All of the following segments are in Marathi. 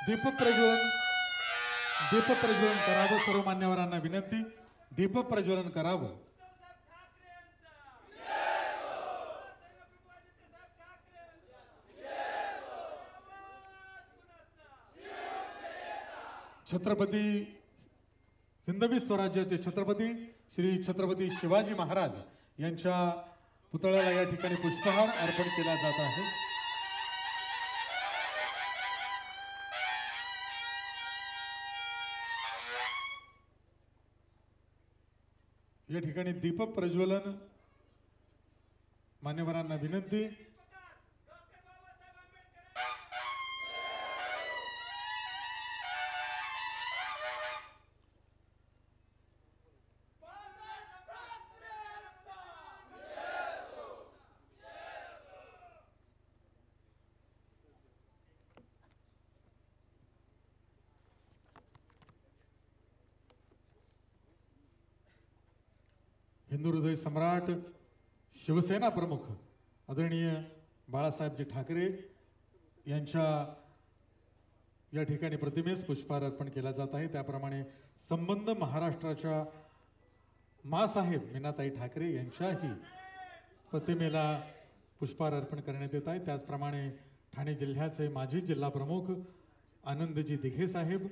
दीपप्रज्वलन करावं. सर्व मान्यवरांना विनंती, दीपप्रज्वलन करावं. छत्रपती हिंदवी स्वराज्याचे छत्रपती श्री छत्रपती शिवाजी महाराज यांच्या पुतळ्याला या ठिकाणी पुष्पहार अर्पण केला जात आहे. या ठिकाणी दीप प्रज्वलन. मान्यवरांना विनंती, हिंदू हृदय सम्राट शिवसेना प्रमुख आदरणीय बाळासाहेबजी ठाकरे यांच्या या ठिकाणी प्रतिमेस पुष्पहार अर्पण केला जात आहे. त्याप्रमाणे संबंध महाराष्ट्राच्या मासाहेब मीनाताई ठाकरे यांच्याही प्रतिमेला पुष्पहार अर्पण करण्यात येत आहे. त्याचप्रमाणे ठाणे जिल्ह्याचे माजी जिल्हा प्रमुख आनंदजी दिघे साहेब,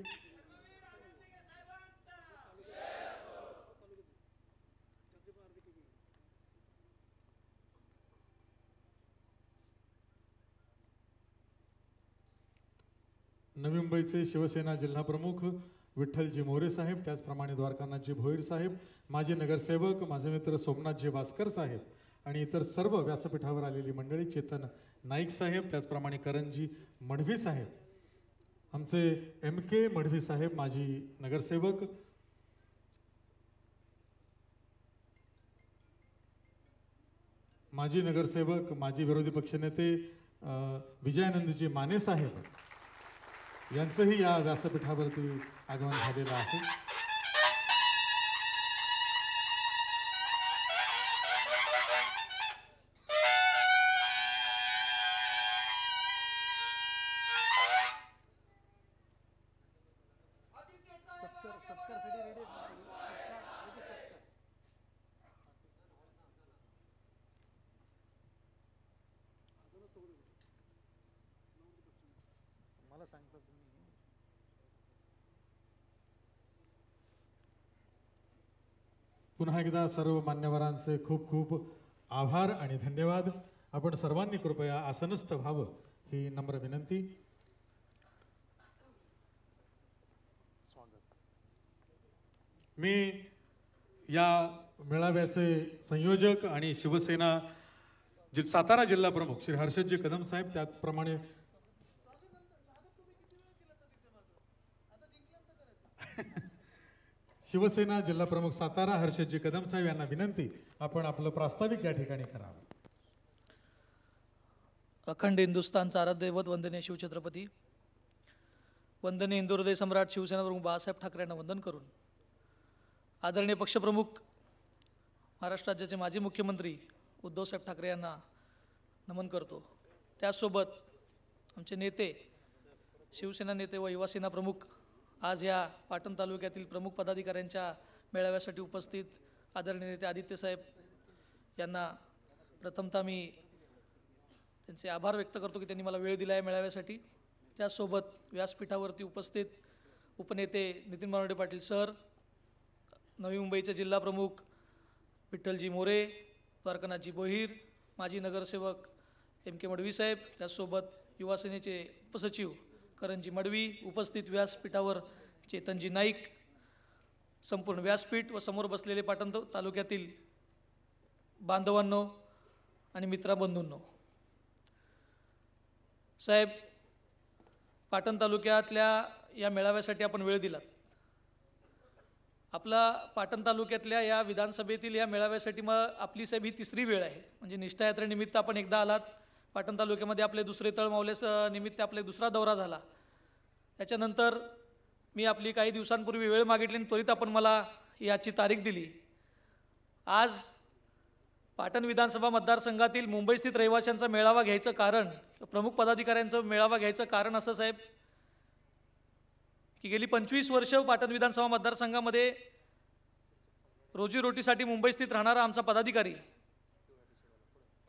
नवी मुंबईचे शिवसेना जिल्हा प्रमुख विठ्ठलजी मोरे साहेब, त्याचप्रमाणे द्वारकानाथजी भोईर साहेब, माजी नगरसेवक माझे मित्र सोमनाथजी भास्कर साहेब आणि इतर सर्व व्यासपीठावर आलेली मंडळी, चेतन नाईक साहेब, त्याचप्रमाणे करणजी मढवी साहेब, आमचे MK मढवी साहेब माजी नगरसेवक, माजी नगरसेवक माजी विरोधी पक्षनेते विजयानंदजी माने साहेब यांचंही या व्यासपीठावरती आगमन झालेलं आहे. पुन्हा एकदा सर्व मान्यवरांचे खूप खूप आभार आणि धन्यवाद. आपण सर्वांनी कृपया आसनस्थ व्हावं ही नम्र विनंती. मी या मेळाव्याचे संयोजक आणि शिवसेना सातारा जिल्हा प्रमुख श्री हर्षदजी कदम साहेब, त्याचप्रमाणे शिवसेना जिल्हा प्रमुख सातारा हर्षदजी कदम साहेब यांना विनंती, आपण आपलं प्रास्ताविक या ठिकाणी करावं. अखंड हिंदुस्थानचा आराध्य दैवत वंदनीय शिवछत्रपती वंदनीय हिंदू हृदय सम्राट शिवसेना प्रमुख बाळासाहेब ठाकरे यांना वंदन करून आदरणीय पक्षप्रमुख महाराष्ट्र राज्याचे माजी मुख्यमंत्री उद्धवसाहेब ठाकरे यांना नमन करतो. त्याचसोबत आमचे नेते, शिवसेना नेते व युवासेना प्रमुख आज या पाटण तालुक्यातील प्रमुख पदाधिकाऱ्यांच्या मेळाव्यासाठी उपस्थित आदरणीय नेते आदित्य साहेब यांना प्रथमतः मी त्यांचे आभार व्यक्त करतो की त्यांनी मला वेळ दिला आहे मेळाव्यासाठी. त्याचसोबत व्यासपीठावरती उपस्थित उपनेते नितीन मानवडे पाटील सर, नवी मुंबईचे जिल्हा प्रमुख विठ्ठलजी मोरे, द्वारकानाथजी भोईर, माजी नगरसेवक MK मडवी साहेब, त्याचसोबत युवासेनेचे उपसचिव करणजी मडवी, उपस्थित व्यासपीठावर चेतनजी नाईक, संपूर्ण व्यासपीठ व समोर बसलेले पाटण तालुक्यातील बांधवांनो आणि मित्रबंधूंनो. साहेब, पाटण तालुक्यातल्या या मेळाव्यासाठी आपण वेळ दिलात. आपला पाटण तालुक्यातल्या या विधानसभेतील या मेळाव्यासाठी मग आपली साहेब ही तिसरी वेळ आहे. म्हणजे निष्ठा यात्रेनिमित्त आपण एकदा आलात, पाटण तालुक्यामध्ये आपले दुसरे तळमावलेस निमित्त आपले दुसरा दौरा झाला. त्याच्यानंतर मी आपली काही दिवसांपूर्वी वेळ मागितली आणि त्वरित आपण मला याची तारीख दिली. आज पाटण विधानसभा मतदारसंघातील मुंबईस्थित रहिवाशांचा मेळावा घ्यायचं कारण, प्रमुख पदाधिकाऱ्यांचा मेळावा घ्यायचं कारण असं साहेब की गेली 25 वर्ष पाटण विधानसभा मतदारसंघामध्ये रोजीरोटीसाठी मुंबई स्थित राहणारा आमचा पदाधिकारी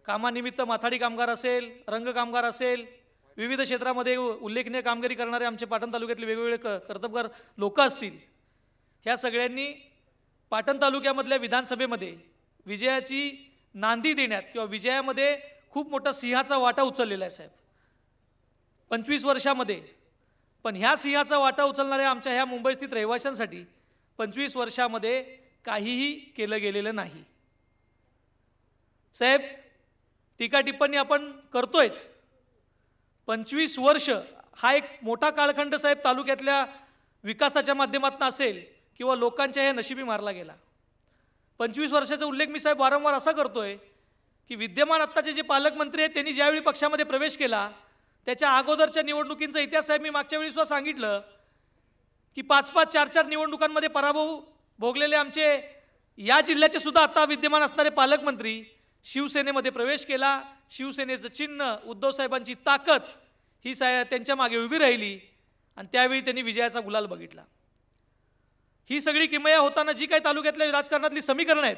कामानिमित्त माथाडी कामगार असेल, रंग कामगार असेल, विविध क्षेत्रामध्ये उल्लेखनीय कामगिरी करणारे आमचे पाटण तालुक्यातले वेगवेगळे कर्तबगार लोक असतील, ह्या सगळ्यांनी पाटण तालुक्यामधल्या विधानसभेमध्ये विजयाची नांदी देण्यात किंवा विजयामध्ये खूप मोठा सिंहाचा वाटा उचललेला आहे साहेब 25 वर्षामध्ये. पण ह्या सिंहाचा वाटा उचलणाऱ्या आमच्या ह्या मुंबई स्थित रहिवाशांसाठी 25 वर्षामध्ये काहीही केलं गेलेलं नाही. साहेब, टीका टिप्पणी आपण करतोयच. 25 वर्ष हा एक मोठा कालखंड साहेब तालुक्यातल्या विकासाच्या माध्यमातून असेल किंवा लोकांच्या ह्या नशिबी मारला गेला. 25 वर्षाचा उल्लेख मी साहेब वारंवार असा करतोय की विद्यमान आत्ताचे जे पालकमंत्री आहेत त्यांनी ज्यावेळी पक्षामध्ये प्रवेश केला त्याच्या अगोदरच्या निवडणुकींचा इतिहास साहेब मी मागच्या वेळी सुद्धा सांगितलं की 5-5, 4-4 निवडणुकांमध्ये पराभव भोगलेले आमचे या जिल्ह्याचे सुद्धा आता विद्यमान असणारे पालकमंत्री शिवसेनेमध्ये प्रवेश केला. शिवसेनेचं चिन्ह, उद्धव साहेबांची ताकद ही त्यांच्या मागे उभी राहिली आणि त्यावेळी त्यांनी विजयाचा गुलाल बघितला. ही सगळी किमया होताना जी काही तालुक्यातल्या राजकारणातली समीकरणं आहेत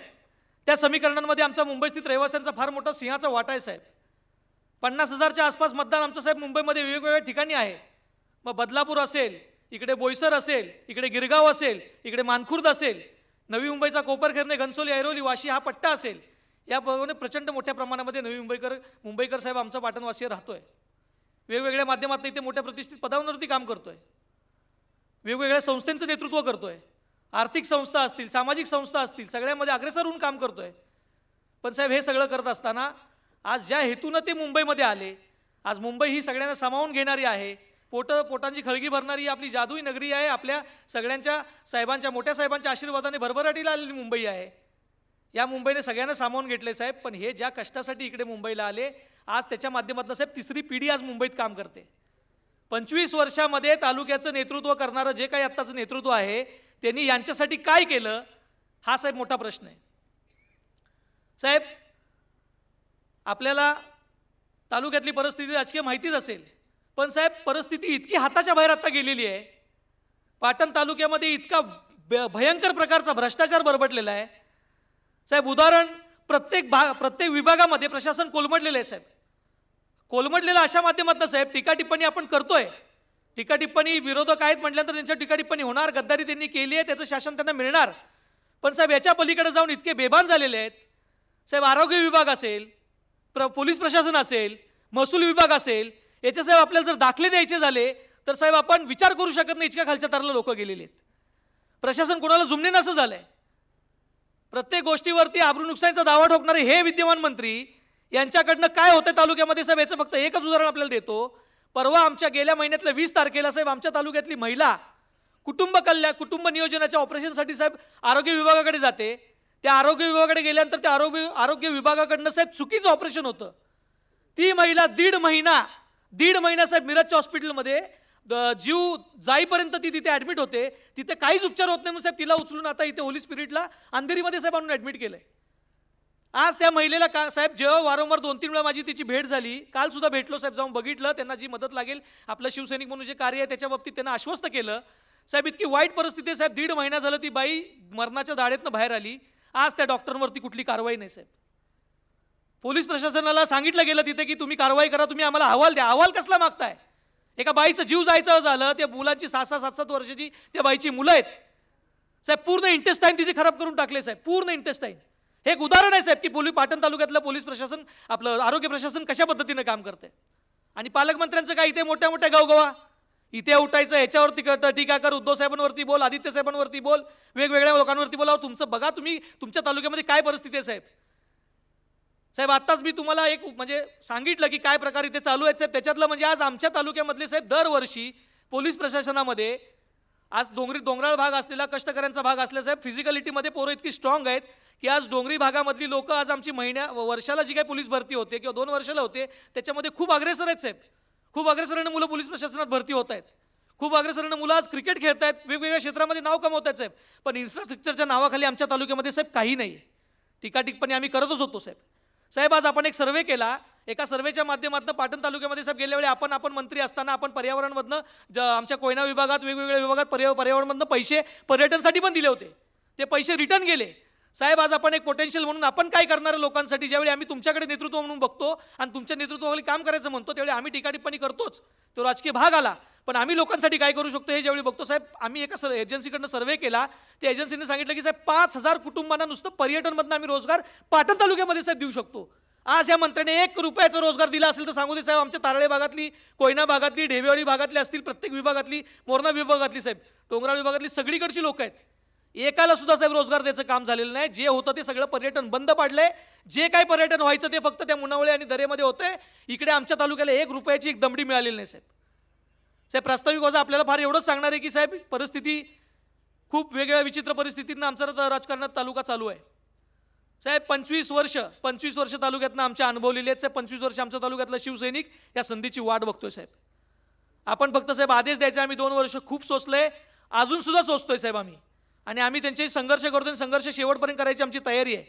त्या समीकरणांमध्ये आमचा मुंबई स्थित रहिवाशांचा फार मोठा सिंहाचा वाटा आहे साहेब. 50,000च्या आसपास मतदान आमचं साहेब मुंबईमध्ये वेगवेगळ्या ठिकाणी आहे. मग बदलापूर असेल, इकडे बोईसर असेल, इकडे गिरगाव असेल, इकडे मानखुर्द असेल, नवी मुंबईचा कोपरखैरणे, घनसोली, ऐरोली, वाशी हा पट्टा असेल, या प्रचंड मोठ्या प्रमाणामध्ये नवी मुंबईकर साहेब आमचा पाटणवासी राहतोय. वेगवेगळ्या माध्यमातून इथे मोठ्या प्रतिष्ठित पदांवरती काम करतोय, वेगवेगळ्या संस्थांचं नेतृत्व करतोय, आर्थिक संस्था असतील, सामाजिक संस्था असतील, सगळ्यामध्ये अग्रेसर होऊन काम करतोय. पण साहेब हे सगळं करत असताना आज ज्या हेतूनं ते मुंबईमध्ये आले, आज मुंबई ही सगळ्यांना सामावून घेणारी आहे, पोटांची खळगी भरणारी आपली जादुई नगरी आहे, आपल्या सगळ्यांच्या साहेबांच्या, मोठ्या साहेबांच्या आशीर्वादाने भरभराटीला आलेली मुंबई आहे. या मुंबईने सगळ्यांना सामावून घेतले साहेब. पण हे ज्या कष्टासाठी इकडे मुंबईला आले, आज त्याच्या माध्यमातून साहेब तिसरी पिढी आज मुंबईत काम करते. 25 वर्षामध्ये तालुक्याचं नेतृत्व करणारं जे काही आत्ताचं नेतृत्व आहे त्यांनी यांच्यासाठी काय केलं हा साहेब मोठा प्रश्न आहे. साहेब, आपल्याला तालुक्यातली परिस्थिती राजकीय माहितीच असेल, पण साहेब परिस्थिती इतकी हाताच्या बाहेर आता गेलेली आहे. पाटण तालुक्यामध्ये इतका भयंकर प्रकारचा भ्रष्टाचार बरबटलेला आहे साहेब. उदाहरण, प्रत्येक विभागामध्ये प्रशासन कोलमडलेलं आहे साहेब. कोलमडलेलं अशा माध्यमातून साहेब टीका टिप्पणी आपण करतोय. टीका टिप्पणी विरोधक आहेत म्हटल्यानंतर त्यांच्या टीका टिप्पणी होणार, गद्दारी त्यांनी केली आहे, त्याचं शासन त्यांना मिळणार. पण साहेब याच्या पलीकडे जाऊन इतके बेभान झालेले आहेत साहेब. आरोग्य विभाग असेल, पोलीस प्रशासन असेल, महसूल विभाग असेल, याचे साहेब आपल्याला जर दाखले द्यायचे झाले तर साहेब आपण विचार करू शकत नाही इतक्या खालच्या थराला लोक गेलेले आहेत. प्रशासन कोणाला जुमणे नसं झालंय. प्रत्येक गोष्टीवरती आबरू नुकसानीचा दावा ठोकणारे हे विद्यमान मंत्री यांच्याकडनं काय होतं तालुक्यामध्ये साहेब याचं फक्त एकच उदाहरण आपल्याला देतो. परवा आमच्या गेल्या महिन्यातल्या 20 तारखेला साहेब आमच्या तालुक्यातली महिला कुटुंब नियोजनाच्या ऑपरेशनसाठी साहेब आरोग्य विभागाकडे जाते. त्या आरोग्य विभागाकडे गेल्यानंतर त्या आरोग्य विभागाकडनं साहेब चुकीचं ऑपरेशन होतं. ती महिला दीड महिना साहेब मिरजच्या हॉस्पिटलमध्ये जीव जाईपर्यंत ती तिथे ऍडमिट होते. तिथे काहीच उपचार होत नाही म्हणून साहेब तिला उचलून आता इथे होली स्पिरिटला अंधेरीमध्ये साहेब आणून ऍडमिट केलंय. आज त्या महिलेला साहेब जेव्हा वारंवार 2-3 वेळा माझी तिची भेट झाली, काल सुद्धा भेटलो साहेब, जाऊन बघितलं, त्यांना जी मदत लागेल आपलं शिवसैनिक म्हणून जे कार्य आहे त्याच्या बाबतीत त्यांना आश्वस्त केलं. साहेब इतकी वाईट परिस्थिती आहे साहेब. 1.5 महिना झालं ती बाई मरणाच्या दाढेतनं बाहेर आली. आज त्या डॉक्टरवरती कुठली कारवाई नाही साहेब. पोलीस प्रशासनाला सांगितलं गेलं तिथे की तुम्ही कारवाई करा, तुम्ही आम्हाला अहवाल द्या. अहवाल कसला मागताय? एका बाईचं जीव जायचं झालं, त्या मुलांची 6-7 वर्षाची त्या बाईची मुलं आहेत साहेब. पूर्ण इंटेस्टाईन तिचे खराब करून टाकले साहेब, पूर्ण इंटेस्टाईन. हे एक उदाहरण आहे साहेब की पाटण तालुक्यातलं पोलीस प्रशासन, आपलं आरोग्य प्रशासन कशा पद्धतीने काम करते. आणि पालकमंत्र्यांचं काय, इथे मोठ्या मोठ्या गावगवा इथे उठायचं, ह्याच्यावरती टीका कर, उद्धव साहेबांवरती बोल, आदित्य साहेबांवरती बोल, वेगवेगळ्या लोकांवरती बोला. तुमचं बघा तुम्ही तुमच्या तालुक्यामध्ये काय परिस्थिती आहे साहेब. साहेब आत्ताच मी तुम्हाला एक म्हणजे सांगितलं की काय प्रकार इथे चालू आहेत साहेब. त्याच्यातलं म्हणजे आज आमच्या तालुक्यामधले साहेब दरवर्षी पोलीस प्रशासनामध्ये आज डोंगराळ भाग असलेला कष्टकऱ्यांचा भाग असलेला साहेब फिजिकलिटीमध्ये पोरं इतकी स्ट्रॉंग आहेत की आज डोंगरी भागामधली लोक आज आमची वर्षाला जी काही पोलीस भरती होते किंवा 2 वर्षाला होते त्याच्यामध्ये खूप अग्रेसर आहेत साहेब. खूप अग्रेसराने मुलं पोलीस प्रशासनात भरती होत आहेत. खूप अग्रेसराने मुलं आज क्रिकेट खेळत आहेत, वेगवेगळ्या क्षेत्रामध्ये नाव कमवत आहेत साहेब. पण इन्फ्रास्ट्रक्चरच्या नावाखाली आमच्या तालुक्यामध्ये साहेब काही नाही. टीका टिप्पणी आम्ही करतच होतो साहेब. साहेब आज आपण एक सर्वे केला एका सर्वेच्या माध्यमातून पाटण तालुक्यामध्ये साहेब गेल्या वेळी आपण मंत्री असताना आपण पर्यावरणमधनं आमच्या कोयना विभागात वेगवेगळ्या विभागात पर्यावरणमधनं पैसे पर्यटनसाठी पण दिले होते. ते पैसे रिटर्न गेले. साहेब आज आपण एक पोटेन्शियल म्हणून आपण काय करणार लोकांसाठी, ज्यावेळी आम्ही तुमच्याकडे नेतृत्व म्हणून बघतो आणि तुमच्या नेतृत्वाखाली काम करायचं म्हणतो त्यावेळी आम्ही टीकाटिप्पणी करतोच, तो राजकीय भाग आला. पण आम्ही लोकांसाठी काय करू शकतो हे ज्यावेळी बघतो साहेब. आम्ही एका एजन्सीकडनं सर्वे केला. त्या एजन्सीने सांगितलं की साहेब 5,000 कुटुंबांना नुसतं पर्यटनमधनं आम्ही रोजगार पाटण तालुक्यामध्ये साहेब देऊ शकतो. आज या मंत्र्याने 1 रुपयाचा रोजगार दिला असेल तर सांगू दे साहेब, आमच्या तारळे भागातली, कोयना भागातली, ढेवेवाडी भागातली असतील, प्रत्येक विभागातली, मोरणा विभागातली साहेब, डोंगराळ विभागातली सगळीकडची लोक आहेत. एकाला सुद्धा साहेब रोजगार द्यायचं काम झालेलं नाही. जे होतं ते सगळं पर्यटन बंद पाडलंय. जे काही पर्यटन व्हायचं ते फक्त त्या मुनावळे आणि दरेमध्ये होतंय. इकडे आमच्या तालुक्याला 1 रुपयाची एक दमडी मिळालेली नाही साहेब. साहेब प्रास्ताविक वजा आपल्याला फार एवढंच सांगणार आहे की साहेब परिस्थिती खूप वेगळ्या विचित्र परिस्थितीतनं आमचा राजकारणात तालुका चालू आहे. साहेब 25 वर्ष तालुक्यातनं आमच्या अनुभवलेले आहेत साहेब. 25 वर्ष आमच्या तालुक्यातला शिवसैनिक या संधीची वाट बघतोय साहेब. आपण फक्त साहेब आदेश द्यायचे. आम्ही 2 वर्ष खूप सोसले, अजून सुद्धा सोसतोय साहेब आम्ही. आणि आम्ही त्यांच्याशी संघर्ष करतो आणि संघर्ष शेवटपर्यंत करायची आमची तयारी आहे.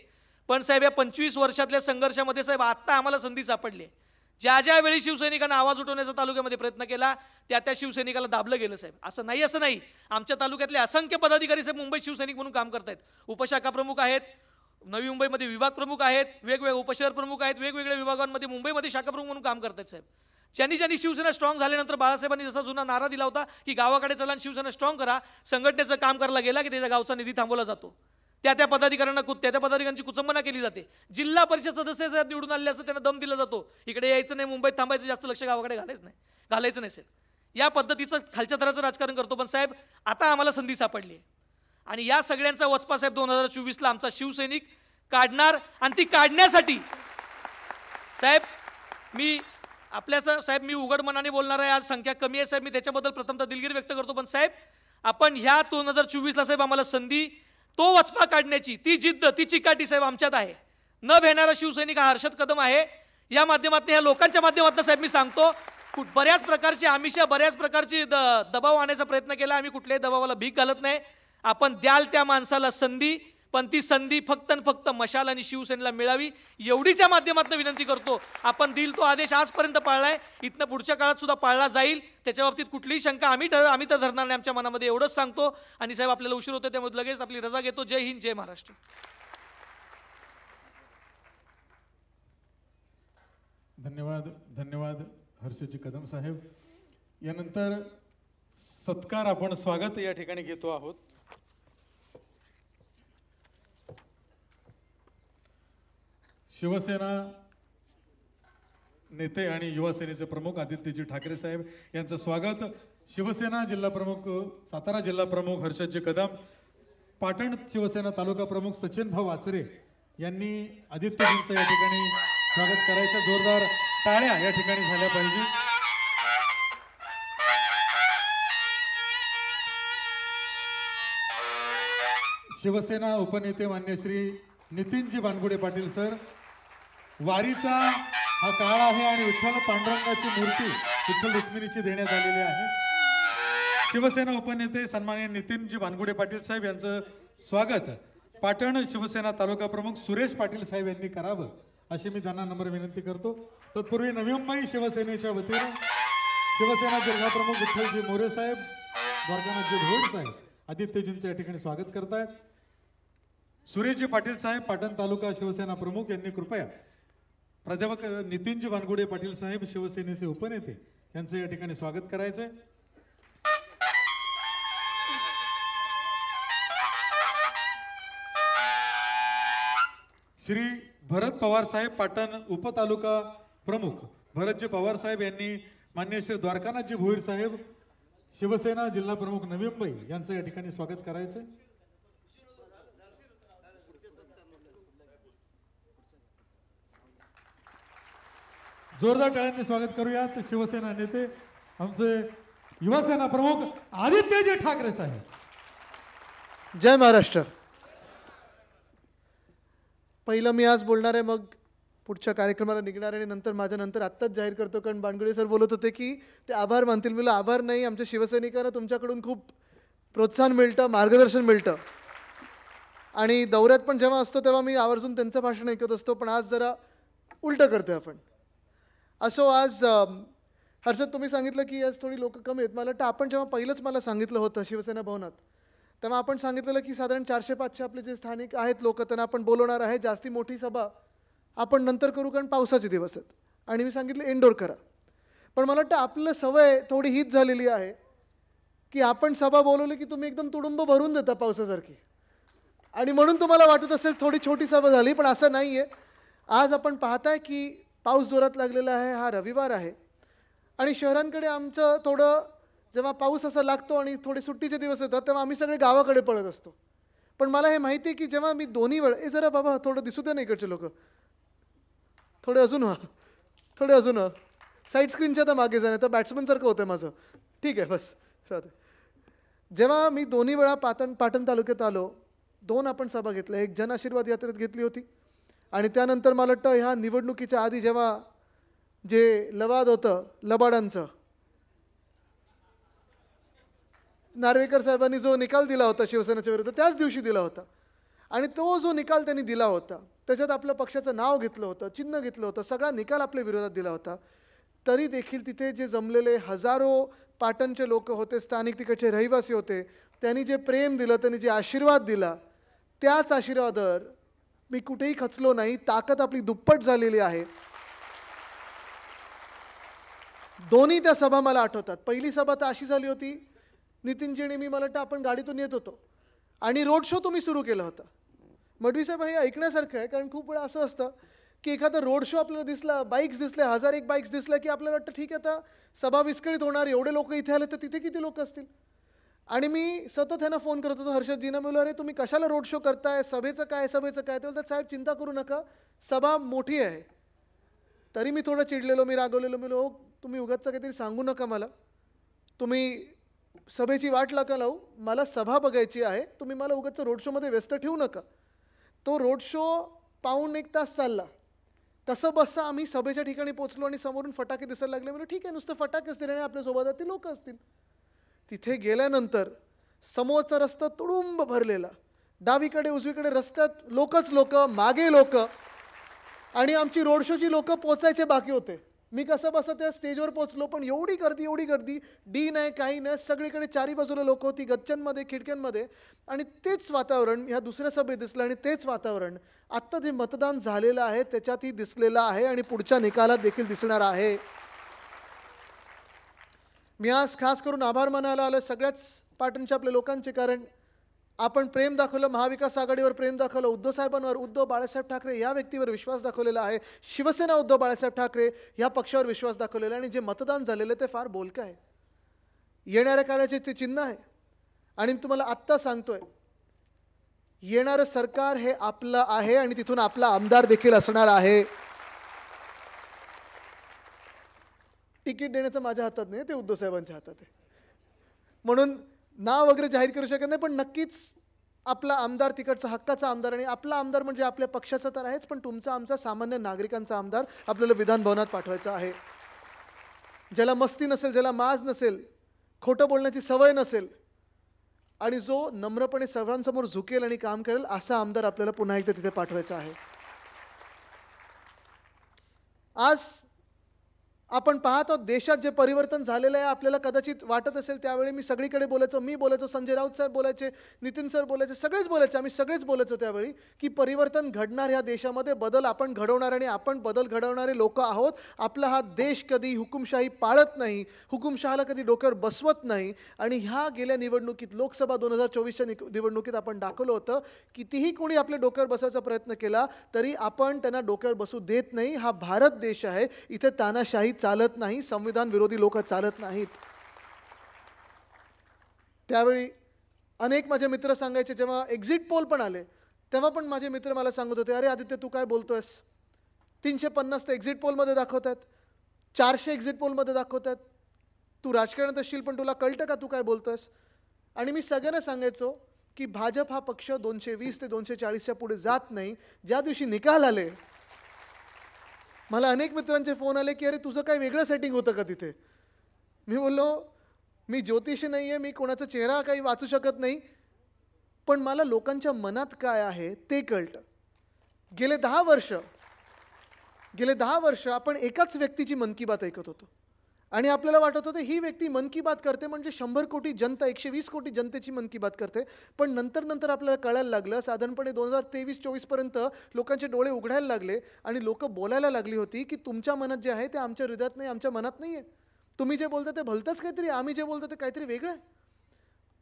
पण साहेब या 25 वर्षातल्या संघर्षामध्ये साहेब आत्ता आम्हाला संधी सापडली आहे. ज्या वेळी शिवसैनिकांना आवाज उठवण्याचा तालुक्यामध्ये प्रयत्न केला त्या शिवसैनिकाला दाबलं गेलं साहेब. असं नाही. आमच्या तालुक्यातले असंख्य पदाधिकारी साहेब मुंबईत शिवसैनिक म्हणून काम करतायत. उपशाखा प्रमुख आहेत, नवी मुंबईमध्ये विभाग प्रमुख आहेत, वेगवेगळे उपशहर प्रमुख आहेत, वेगवेगळ्या विभागांमध्ये मुंबईमध्ये शाखा प्रमुख म्हणून काम करतायत साहेब. ज्यांनी शिवसेना स्ट्रॉंग झाल्यानंतर बाळासाहेबांनी जसा जुना नारा दिला होता की गावाकडे चला आणि शिवसेना स्ट्रॉंग करा, संघटनेचं काम करायला गेला की त्याच्या गावचा निधी थांबवला जातो. त्या पदाधिकाऱ्यांची कुचंबना केली जाते. जिल्हा परिषद सदस्य साहेब निवडून आलेले असतात त्यांना दम दिला जातो. इकडे यायचं नाही, मुंबईत थांबायचं, जास्त लक्ष गावाकडे घालायचं नाही साहेब. या पद्धतीचं खालच्या थराचं राजकारण करतो. पण साहेब आता आम्हाला संधी सापडली आहे आणि या सगळ्यांचा वचपा साहेब 2024ला आमचा शिवसैनिक काढणार. आणि ती काढण्यासाठी साहेब मी उघड मनाने बोलणार आहे. आज संख्या कमी आहे साहेब, मी त्याच्याबद्दल प्रथमतः दिलगिरी व्यक्त करतो. पण साहेब आपण ह्या 2024ला साहेब आम्हाला संधी, तो वचपा काढण्याची, ती जिद्द, ती चिकाटी साहेब आमच्यात आहे. न भेटणारा शिवसैनिक हा हर्षद कदम आहे. या माध्यमातून, ह्या लोकांच्या माध्यमातून साहेब मी सांगतो, बऱ्याच प्रकारची आमिषा, बऱ्याच प्रकारची दबाव आणण्याचा प्रयत्न केला. आम्ही कुठल्याही दबावाला भीक घालत नाही. आपण द्याल त्या माणसाला संधी, पण ती संधी फक्त आणि फक्त मशाल आणि शिवसेनेला मिळावी एवढीच या माध्यमातून विनंती करतो. आपण दिल तो आदेश आजपर्यंत पाळलाय, इथनं पुढच्या काळात सुद्धा पाळला जाईल. त्याच्या बाबतीत कुठलीही शंका आम्ही तर धरणार नाही आमच्या मनामध्ये, एवढंच सांगतो. आणि साहेब आपल्याला उशीर होतो त्यामुळे लगेच आपली रजा घेतो. जय हिंद, जय महाराष्ट्र. धन्यवाद हर्षजी कदम साहेब. यानंतर सत्कार, आपण स्वागत या ठिकाणी घेतो आहोत. शिवसेना नेते आणि युवा सेनेचे प्रमुख आदित्यजी ठाकरे साहेब यांचं स्वागत. शिवसेना जिल्हा प्रमुख, सातारा जिल्हा प्रमुख हर्षदजी कदम, पाटण शिवसेना तालुका प्रमुख सचिन भाऊ आचरे यांनी आदित्यजींचं या ठिकाणी स्वागत करायचं. जोरदार टाळ्या या ठिकाणी झाल्या पाहिजे. शिवसेना उपनेते मान्य श्री नितीनजी बानगुडे पाटील सर, वारीचा हा काळ आहे आणि विठ्ठल पांडुरंगाची मूर्ती विठ्ठल रुक्मिणीची देण्यात आलेली आहे. शिवसेना उपनेते सन्माननीय नितीनजी बानगुडे पाटील साहेब यांचं स्वागत पाटण शिवसेना तालुका प्रमुख सुरेश पाटील साहेब यांनी करावं अशी मी त्यांना नम्र विनंती करतो. तत्पूर्वी नवी मुंबई शिवसेनेच्या वतीने शिवसेना जिल्हा प्रमुख विठ्ठलजी मोरे साहेब, द्वारकानाथजी भोईर साहेब आदित्यजींचं या ठिकाणी स्वागत करतायत. सुरेशजी पाटील साहेब, पाटण तालुका शिवसेना प्रमुख यांनी कृपया प्राध्यापक नितीनजी बानगुडे पाटील साहेब शिवसेनेचे उपनेते यांचं या ठिकाणी स्वागत करायचंय. श्री भरत पवार साहेब, पाटण उपतालुका प्रमुख भरतजी पवार साहेब यांनी मान्य श्री द्वारकानाथजी भोईर साहेब शिवसेना जिल्हा प्रमुख नवी मुंबई यांचं या ठिकाणी स्वागत करायचंय. जोरदार टाळ्यांनी स्वागत करूयात शिवसेना नेते आमचे युवासेना प्रमुख आदित्यजी ठाकरे साहेब. जय महाराष्ट्र. पहिलं मी आज बोलणार आहे, मग पुढच्या कार्यक्रमाला निघणार आहे आणि नंतर माझ्या नंतर आत्ताच जाहीर करतो, कारण बानगुडे सर बोलत होते की ते आभार मानतील. मला आभार नाही, आमच्या शिवसैनिकांना तुमच्याकडून खूप प्रोत्साहन मिळतं, मार्गदर्शन मिळतं आणि दौऱ्यात पण जेव्हा असतो तेव्हा मी आवर्जून त्यांचं भाषण ऐकत असतो. पण आज जरा उलटं करतोय आपण. असो आज हर्षद तुम्ही सांगितलं की आज थोडी लोक कमी आहेत. मला वाटतं आपण जेव्हा पहिलंच मला सांगितलं होतं शिवसेना भवनात, तेव्हा आपण सांगितलेलं की साधारण 400-500 आपले जे स्थानिक आहेत लोक त्यांना आपण बोलवणार आहे. जास्ती मोठी सभा आपण नंतर करू कारण पावसाचे दिवस आहेत आणि मी सांगितलं इंडोर करा. पण मला वाटतं आपलं सवय थोडी हीच झालेली आहे की आपण सभा बोलवली की तुम्ही एकदम तुडुंब भरून देता पावसासारखी आणि म्हणून तुम्हाला वाटत असेल थोडी छोटी सभा झाली, पण असं नाही आहे. आज आपण पाहताय की पाऊस जोरात लागलेला आहे. हा रविवार आहे आणि शहरांकडे आमचं थोडं जेव्हा पाऊस असा लागतो आणि थोडे सुट्टीचे दिवस येतात तेव्हा आम्ही सगळे गावाकडे पळत असतो. पण मला हे माहिती आहे की जेव्हा मी दोन्ही वेळ जरा बाबा थोडं दिसू द्या ना इकडचे लोक, थोडे अजून व्हा, थोडे अजून व्हा, साईड स्क्रीनच्या तर मागे जाणे तर बॅट्समनसारखं होतं माझं. ठीक आहे बस राहते. जेव्हा मी दोन्ही वेळा पाटण तालुक्यात आलो, 2 आपण सभा घेतल्या. एक जन आशीर्वाद यात्रेत घेतली होती आणि त्यानंतर मला वाटतं ह्या निवडणुकीच्या आधी जेव्हा जे लवाद होतं लबाडांचं, नार्वेकर साहेबांनी जो निकाल दिला होता शिवसेनेच्या विरुद्ध त्याच दिवशी दिला होता आणि तो जो निकाल त्यांनी दिला होता त्याच्यात आपल्या पक्षाचं नाव घेतलं होतं, चिन्ह घेतलं होतं, सगळा निकाल आपल्या विरोधात दिला होता. तरी देखील तिथे जे जमलेले हजारो पाटणचे लोक होते, स्थानिक तिकडचे रहिवासी होते, त्यांनी जे प्रेम दिलं, त्यांनी जे आशीर्वाद दिला, त्याच आशीर्वादावर मी कुठेही खचलो नाही. ताकद आपली दुप्पट झालेली आहे. दोन्ही त्या सभा मला आठवतात. पहिली सभा तर अशी झाली होती, नितीनजी आणि मी मला वाटतं आपण गाडीतून येत होतो आणि रोड शो तुम्ही सुरू केला होता. मडवी साहेब हे ऐकण्यासारखं आहे कारण खूप वेळा असं असतं की एखादा रोड शो आपल्याला दिसला, बाईक्स दिसल्या, 1001 बाईक्स दिसल्या की आपल्याला वाटतं ठीक आहे आता सभा विस्कळीत होणार, एवढे लोक इथे आले तर तिथे किती लोक असतील. आणि मी सतत ह्यांना फोन करत होतो, हर्षदजींना बोललो अरे तुम्ही कशाला रोड शो करताय, सभेचं काय ते बोलतात साहेब चिंता करू नका, सभा मोठी आहे. तरी मी थोडं चिडलेलो, मी रागवलेलो, मी हो तुम्ही उगाचचं काहीतरी सांगू नका मला, तुम्ही सभेची वाट नका लावू, मला सभा बघायची आहे, तुम्ही मला उगाचचं रोड शोमध्ये व्यस्त ठेवू नका. तो रोड शो पाऊण 1 तास चालला. तसं बसं आम्ही सभेच्या ठिकाणी पोहोचलो आणि समोरून फटाके दिसायला लागले. म्हणजे ठीक आहे नुसतं फटाके असतील आणि आपल्यासोबत ते लोक असतील. तिथे गेल्यानंतर समोरचा रस्ता तुडुंब भरलेला, डावीकडे उजवीकडे रस्त्यात लोकच लोक, मागे लोक आणि आमची रोड शोची लोक पोचायचे बाकी होते. मी कसं बसं त्या स्टेजवर पोचलो पण एवढी गर्दी, डी नाही काही नाही, सगळीकडे चारी बाजूला लोक होती, गच्च्यांमध्ये खिडक्यांमध्ये आणि तेच वातावरण ह्या दुसऱ्या सभेत दिसलं आणि तेच वातावरण आत्ता जे मतदान झालेलं आहे त्याच्यातही दिसलेलं आहे आणि पुढच्या निकालात देखील दिसणार आहे. मी आज खास करून आभार मानायला आलो सगळ्याच पाटणच्या आपल्या लोकांचे, कारण आपण प्रेम दाखवलं, महाविकास आघाडीवर प्रेम दाखवलं, उद्धव साहेबांवर, उद्धव बाळासाहेब ठाकरे या व्यक्तीवर विश्वास दाखवलेला आहे, शिवसेना उद्धव बाळासाहेब ठाकरे या पक्षावर विश्वास दाखवलेला आहे आणि जे मतदान झालेलं ते फार बोलकं आहे, येणाऱ्या काळाचे ते चिन्ह आहे. आणि मी तुम्हाला आत्ता सांगतोय येणारं सरकार हे आपलं आहे आणि तिथून आपला आमदार देखील असणार आहे. तिकीट देण्याचं माझ्या हातात नाही, ते उद्धव साहेबांच्या हातात आहे. म्हणून नाव वगैरे जाहीर करू शकत नाही, पण नक्कीच आपला आमदार तिकडचा हक्काचा आमदार आणि आपला आमदार म्हणजे आपल्या पक्षाचा तर आहेच, पण तुमचा आमचा सामान्य नागरिकांचा आमदार आपल्याला विधान भवनात पाठवायचा आहे. ज्याला मस्ती नसेल, ज्याला माज नसेल, खोटं बोलण्याची सवय नसेल आणि जो नम्रपणे सर्वांसमोर झुकेल आणि काम करेल असा आमदार आपल्याला पुन्हा एकदा तिथे पाठवायचा आहे. आज आपण पाहतो देशात जे परिवर्तन झालेलं आहे आपल्याला कदाचित वाटत असेल त्यावेळी मी सगळीकडे बोलायचो, मी बोलायचो, संजय राऊत साहेब बोलायचे, नितीन सर बोलायचे, सगळेच बोलायचे, आम्ही सगळेच बोलायचो त्यावेळी की परिवर्तन घडणार, ह्या देशामध्ये बदल आपण घडवणार आणि आपण बदल घडवणारे लोक आहोत. आपला हा देश कधी हुकुमशाही पाळत नाही, हुकुमशहाला कधी डोक्यावर बसवत नाही आणि ह्या गेल्या निवडणुकीत लोकसभा 2024च्या निवडणुकीत आपण दाखवलं होतं कितीही कोणी आपल्या डोक्यावर बसायचा प्रयत्न केला तरी आपण त्यांना डोक्यावर बसू देत नाही. हा भारत देश आहे, इथे तानाशाही चालत नाही, संविधान विरोधी लोक चालत नाहीत. त्यावेळी अनेक माझे मित्र सांगायचे, जेव्हा एक्झिट पोल पण आले तेव्हा पण माझे मित्र मला सांगत होते, अरे आदित्य तू काय बोलतोयस, 350 तर एक्झिट पोलमध्ये दाखवतात, 400 एक्झिट पोलमध्ये दाखवतात, तू राजकारणात असशील पण तुला कळतं का तू काय बोलतोयस. आणि मी सगळ्यांना सांगायचो की भाजप हा पक्ष 220 ते 240च्या पुढे जात नाही. ज्या दिवशी निकाल आले मला अनेक मित्रांचे फोन आले की अरे तुझं काय वेगळं सेटिंग होतं का तिथे. मी बोललो मी ज्योतिषी नाही आहे, मी कोणाचा चेहरा काही वाचू शकत नाही, पण मला लोकांच्या मनात काय आहे ते कळतं. गेले 10 वर्ष गेले 10 वर्ष आपण एकाच व्यक्तीची मन की बात ऐकत होतो आणि आपल्याला वाटत होतं ही व्यक्ती मन की बात करते म्हणजे 100 कोटी जनता 120 कोटी जनतेची मन की बात करते. पण नंतर आपल्याला कळायला लागलं साधारणपणे 2023-24 पर्यंत लोकांचे डोळे उघडायला लागले आणि लोक बोलायला लागली होती की तुमच्या मनात जे आहे ते आमच्या हृदयात नाही, आमच्या मनात नाही आहे. तुम्ही जे बोलता ते भलतंच काहीतरी, आम्ही जे बोलतो ते काहीतरी वेगळं आहे.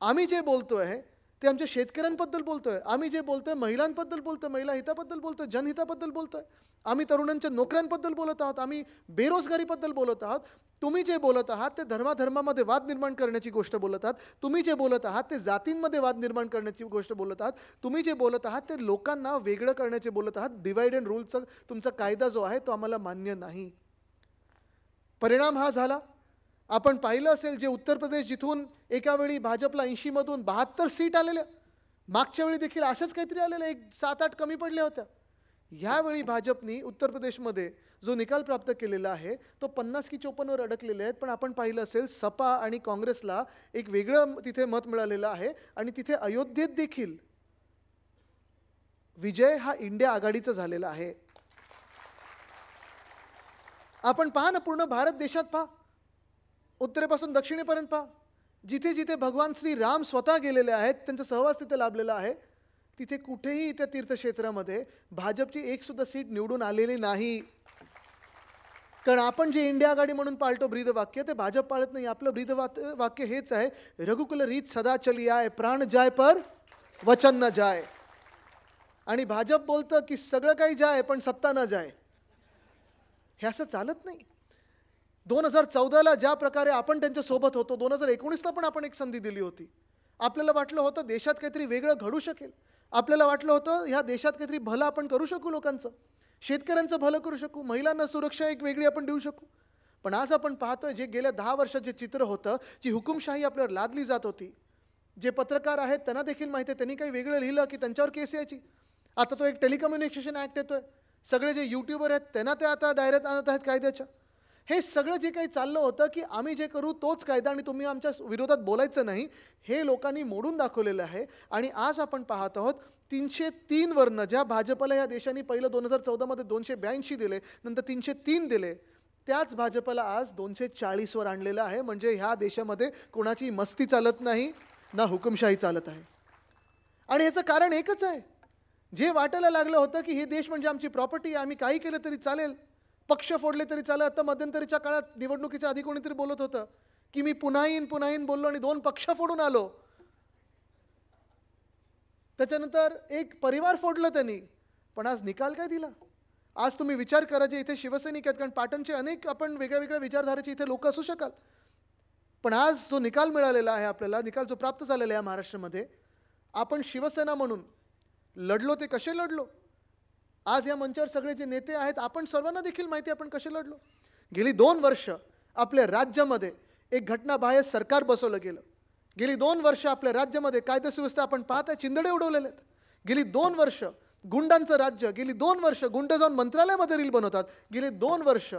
आम्ही जे बोलतोय ते आमच्या शेतकऱ्यांबद्दल बोलतोय, आम्ही जे बोलतोय महिलांबद्दल बोलतोय, महिला हिताबद्दल बोलतोय, जनहिताबद्दल बोलतोय, आम्ही तरुणांच्या नोकऱ्यांबद्दल बोलत आहोत, आम्ही बेरोजगारीबद्दल बोलत आहोत. तुम्ही जे बोलत आहात ते धर्माधर्मामध्ये वाद निर्माण करण्याची गोष्ट बोलत आहात. तुम्ही जे बोलत आहात ते जातींमध्ये वाद निर्माण करण्याची गोष्ट बोलत आहात. तुम्ही जे बोलत आहात ते लोकांना वेगळं करण्याचे बोलत आहात. डिवाइड अँड रूलचा तुमचा कायदा जो आहे तो आम्हाला मान्य नाही. परिणाम हा झाला, आपण पाहिलं असेल जे उत्तर प्रदेश जिथून एका वेळी भाजपला 80 मधून 72 सीट आलेल्या, मागच्या वेळी देखील अशाच काहीतरी आलेल्या, 7-8 कमी पडल्या होत्या. यावेळी भाजपनी उत्तर प्रदेशमध्ये जो निकाल प्राप्त केलेला आहे तो 50 की 54 वर अडकलेले आहेत. पण आपण पाहिलं असेल सपा आणि काँग्रेसला एक वेगळं तिथे मत मिळालेलं आहे आणि तिथे अयोध्येत देखील विजय हा इंडिया आघाडीचा झालेला आहे. आपण पहा ना, पूर्ण भारत देशात पहा, उत्तरेपासून दक्षिणेपर्यंत पहा, जिथे जिथे भगवान श्री राम स्वतः गेलेले आहेत, त्यांचा सहवास तिथे लाभलेला आहे, तिथे कुठेही त्या तीर्थक्षेत्रामध्ये भाजपची एक सुद्धा सीट निवडून आलेली नाही. कारण आपण जे इंडिया आघाडी म्हणून पाळतो ब्रीदवाक्य ते भाजप पाळत नाही. आपलं ब्रीदवाक्य हेच आहे, रघुकुल रीत सदा चली आए, प्राण जाय पर वचन न जाय. आणि भाजप बोलतं की सगळं काही जाय पण सत्ता न जाय. हे असं चालत नाही. 2014ला ज्या प्रकारे आपण त्यांच्या सोबत होतो, 2019ला पण आपण एक संधी दिली होती. आपल्याला वाटलं होतं देशात काहीतरी वेगळं घडू शकेल. आपल्याला वाटलं होतं ह्या देशात काहीतरी भलं आपण करू शकू, लोकांचं शेतकऱ्यांचं भलं करू शकू, महिलांना सुरक्षा एक वेगळी आपण देऊ शकू. पण आज आपण पाहतोय जे गेल्या 10 वर्षात जे चित्र होतं, जी हुकुमशाही आपल्यावर लादली जात होती, जे पत्रकार आहेत त्यांना देखील माहिती आहे, त्यांनी काही वेगळं लिहिलं की त्यांच्यावर केस यायची. आता तो एक टेलिकम्युनिकेशन ॲक्ट येतोय, सगळे जे यूट्यूबर आहेत त्यांना ते आता डायरेक्ट आणत आहेत कायद्याच्या. हे सगळं जे काही चाललं होतं की आम्ही जे करू तोच कायदा आणि तुम्ही आमच्या विरोधात बोलायचं नाही, हे लोकांनी मोडून दाखवलेलं आहे. आणि आज आपण पाहत आहोत 303 वरनं ज्या भाजपला या देशाने पहिलं 2014मध्ये 282 दिले, नंतर 303 दिले, त्याच भाजपला आज 240 वर आणलेलं आहे. म्हणजे ह्या देशामध्ये कोणाची मस्ती चालत नाही, ना हुकुमशाही चालत आहे. आणि याचं कारण एकच आहे, जे वाटायला लागलं होतं की हे देश म्हणजे आमची प्रॉपर्टी, आम्ही काही केलं तरी चालेल, पक्ष फोडले तरी चालेल. आता मध्यंतरीच्या काळात निवडणुकीच्या आधी कोणीतरी बोलत होतं की मी पुन्हा येईन बोललो आणि 2 पक्ष फोडून आलो. त्याच्यानंतर एक परिवार फोडलं त्यांनी. पण आज निकाल काय दिला? आज तुम्ही विचार करा, जे इथे शिवसैनिक आहेत, कारण पाटणचे अनेक आपण वेगळ्या विचारधारेचे इथे लोक असू शकाल, पण आज जो निकाल मिळालेला आहे आपल्याला, निकाल जो प्राप्त झालेला आहे महाराष्ट्रामध्ये, आपण शिवसेना म्हणून लढलो ते कसे लढलो. आज या मंचावर सगळे जे नेते आहेत आपण सर्वांना देखील माहिती आहे आपण कसे लढलो. गेली 2 वर्ष आपल्या राज्यामध्ये एक घटनाबाह्य सरकार बसवलं गेलं. गेली 2 वर्ष आपल्या राज्यामध्ये कायदा सुव्यवस्था आपण पाहताय चिंदडे उडवलेले आहेत. गेली 2 वर्ष गुंडांचं राज्य, गेली 2 वर्ष गुंड जाऊन मंत्रालयामध्ये रील बनवतात, गेली 2 वर्ष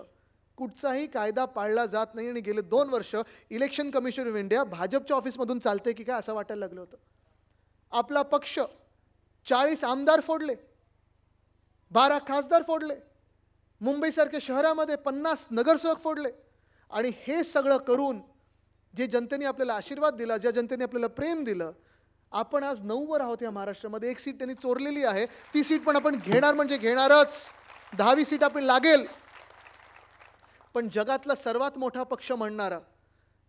कुठचाही कायदा पाळला जात नाही आणि गेले 2 वर्ष इलेक्शन कमिशन ऑफ इंडिया भाजपच्या ऑफिसमधून चालते की काय असं वाटायला लागलं होतं. आपला पक्ष 40 आमदार फोडले, 12 खासदार फोडले, मुंबईसारख्या शहरामध्ये 50 नगरसेवक फोडले. आणि हे सगळं करून जे जनतेने आपल्याला आशीर्वाद दिला, ज्या जनतेने आपल्याला प्रेम दिलं, आपण आज 9 वर आहोत या महाराष्ट्रामध्ये. एक सीट त्यांनी चोरलेली आहे, ती सीट पण आपण घेणार म्हणजे घेणारच. 10वी सीट आपण लागेल. पण जगातला सर्वात मोठा पक्ष म्हणणारा,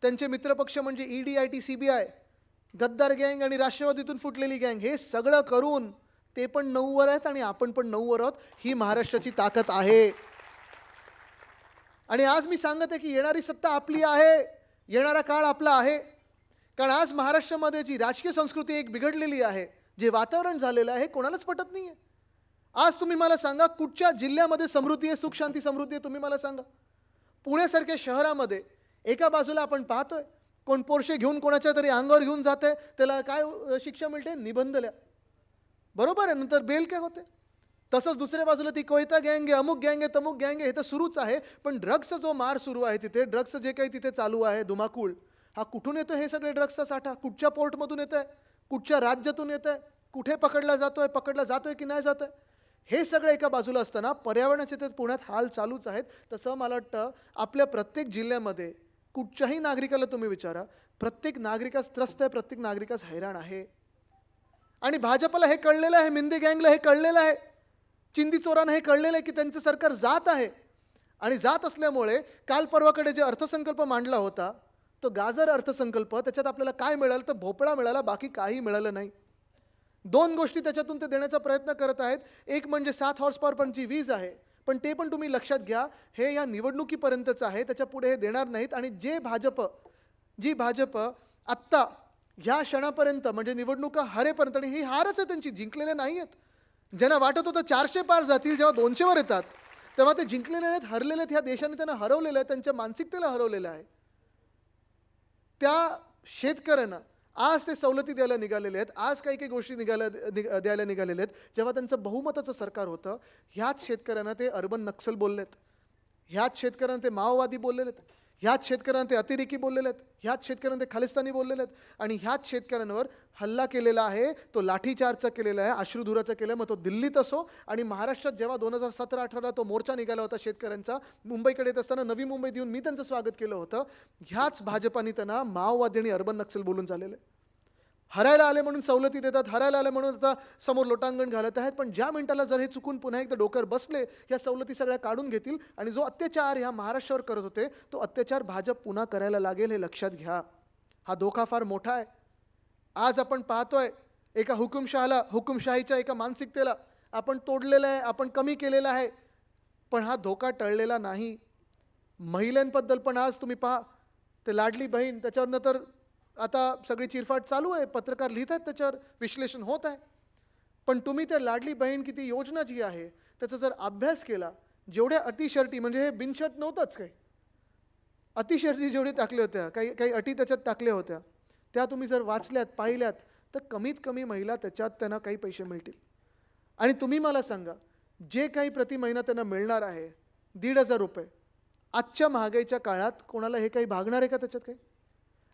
त्यांचे मित्रपक्ष म्हणजे ED, CBI, गद्दार गँग आणि राष्ट्रवादीतून फुटलेली गँग, हे सगळं करून ते पण 9 वर आहेत आणि आपण पण 9 वर आहोत. ही महाराष्ट्राची ताकद आहे. आणि आज मी सांगत आहे की येणारी सत्ता आपली आहे, येणारा काळ आपला आहे. कारण आज महाराष्ट्रामध्ये जी राजकीय संस्कृती एक बिघडलेली आहे, जे वातावरण झालेलं आहे, कोणालाच पटत नाही आहे. आज तुम्ही मला सांगा कुठच्या जिल्ह्यामध्ये समृद्धी आहे, सुख शांती समृद्धी आहे, तुम्ही मला सांगा. पुण्यासारख्या शहरामध्ये एका बाजूला आपण पाहतोय कोण पोर्शे घेऊन कोणाच्या तरी अंगावर घेऊन जाते, त्याला काय शिक्षा मिळते? निबंधल्या. बरोबर आहे, नंतर बेल काय होते. तसंच दुसऱ्या बाजूला ती कोयता गँग आहे, अमुक गँग आहे, तमुक गँग आहे, हे तर सुरूच आहे. पण ड्रग्सचा जो मार सुरू आहे तिथे, ड्रग्सचं जे काही तिथे चालू आहे धुमाकूळ, हा कुठून येतो? हे सगळे ड्रग्सचा साठा कुठच्या पोर्टमधून येत आहे, कुठच्या राज्यातून येत आहे, कुठे पकडला जातोय की नाही जातोय, हे सगळं एका बाजूला असताना पर्यावरणाचे तर पुण्यात हाल चालूच आहेत. तसं मला वाटतं आपल्या प्रत्येक जिल्ह्यामध्ये कुठच्याही नागरिकाला तुम्ही विचारा, प्रत्येक नागरिकास त्रस्त आहे, प्रत्येक नागरिकास हैराण आहे. आणि भाजपला हे कळलेलं आहे, मिंदे गँगला हे कळलेलं आहे, चिंदी चोरांना हे कळलेलं आहे की त्यांचं सरकार जात आहे. आणि जात असल्यामुळे काल परवाकडे जे अर्थसंकल्प मांडला होता, तो गाजर अर्थसंकल्प, त्याच्यात आपल्याला काय मिळालं तर भोपळा मिळाला, बाकी काही मिळालं नाही. 2 गोष्टी त्याच्यातून ते देण्याचा प्रयत्न करत आहेत. एक म्हणजे 7 हॉर्स पॉवर पंपची वीज आहे, पण ते पण तुम्ही लक्षात घ्या, हे या निवडणुकीपर्यंतचं आहे, त्याच्यापुढे हे देणार नाहीत. आणि जी भाजप आत्ता ह्या क्षणापर्यंत म्हणजे निवडणुका हारेपर्यंत, आणि ही हारच आहे त्यांची, जिंकलेले नाही आहेत. ज्यांना वाटत होतं 400 पार जातील, जेव्हा 200 वर येतात तेव्हा ते जिंकलेले नाहीत, हरलेले आहेत. ह्या देशाने त्यांना हरवलेलं आहे, त्यांच्या मानसिकतेला हरवलेलं आहे. त्या शेतकऱ्यांना आज ते सवलती द्यायला निघालेले आहेत, आज काही काही गोष्टी द्यायला निघालेले आहेत. जेव्हा त्यांचं बहुमताचं सरकार होतं, ह्याच शेतकऱ्यांना ते अर्बन नक्सल बोललेत, ह्याच शेतकऱ्यांना ते माओवादी बोललेले आहेत, ह्याच शेतकऱ्यांना ते अतिरेकी बोललेले आहेत, ह्याच शेतकऱ्यांना ते खालिस्तानी बोललेले आहेत. आणि ह्याच शेतकऱ्यांवर हल्ला केलेला आहे, तो लाठीचार्जचा केलेला आहे, अश्रुधुराचा केला आहे. मग तो दिल्लीत असो आणि महाराष्ट्रात जेव्हा 2017-18 तो मोर्चा निघाला होता शेतकऱ्यांचा, मुंबईकडे येत असताना नवी मुंबईत येऊन मी त्यांचं स्वागत केलं होतं. ह्याच भाजपाने त्यांना माओवादी आणि अर्बन नक्सल बोलून झालेलं आहे. हरायला आले म्हणून सवलती देतात, हरायला आले म्हणून आता समोर लोटांगण घालत आहेत. पण ज्या मिनिटाला जर हे चुकून पुन्हा एकदा डोक्यावर बसले, या सवलती सगळ्या काढून घेतील आणि जो अत्याचार ह्या महाराष्ट्रावर करत होते, तो अत्याचार भाजप पुन्हा करायला लागेल, हे लक्षात घ्या. हा धोका फार मोठा आहे. आज आपण पाहतोय एका हुकुमशाहीच्या एका मानसिकतेला आपण तोडलेलं आहे, आपण कमी केलेलं आहे, पण हा धोका टळलेला नाही. महिलांबद्दल पण आज तुम्ही पहा, ते लाडली बहीण, त्याच्यावरनं तर आता सगळी चिरफाट चालू आहे, पत्रकार लिहित आहेत, त्याच्यावर विश्लेषण होत आहे. पण तुम्ही त्या लाडली बहीण किती योजना जी आहे त्याचा जर अभ्यास केला, जेवढ्या अटीशर्ती, म्हणजे हे बिनशर्त नव्हतंच काही, अटीशर्ती जेवढी टाकल्या होत्या, काही अटी त्याच्यात टाकल्या होत्या, त्या तुम्ही जर वाचल्यात, पाहिल्यात, तर कमीत कमी महिला त्याच्यात त्यांना काही पैसे मिळतील. आणि तुम्ही मला सांगा, जे काही प्रति महिना त्यांना मिळणार आहे 1,500 रुपये, आजच्या महागाईच्या काळात कोणाला हे काही भागणार आहे का त्याच्यात काही?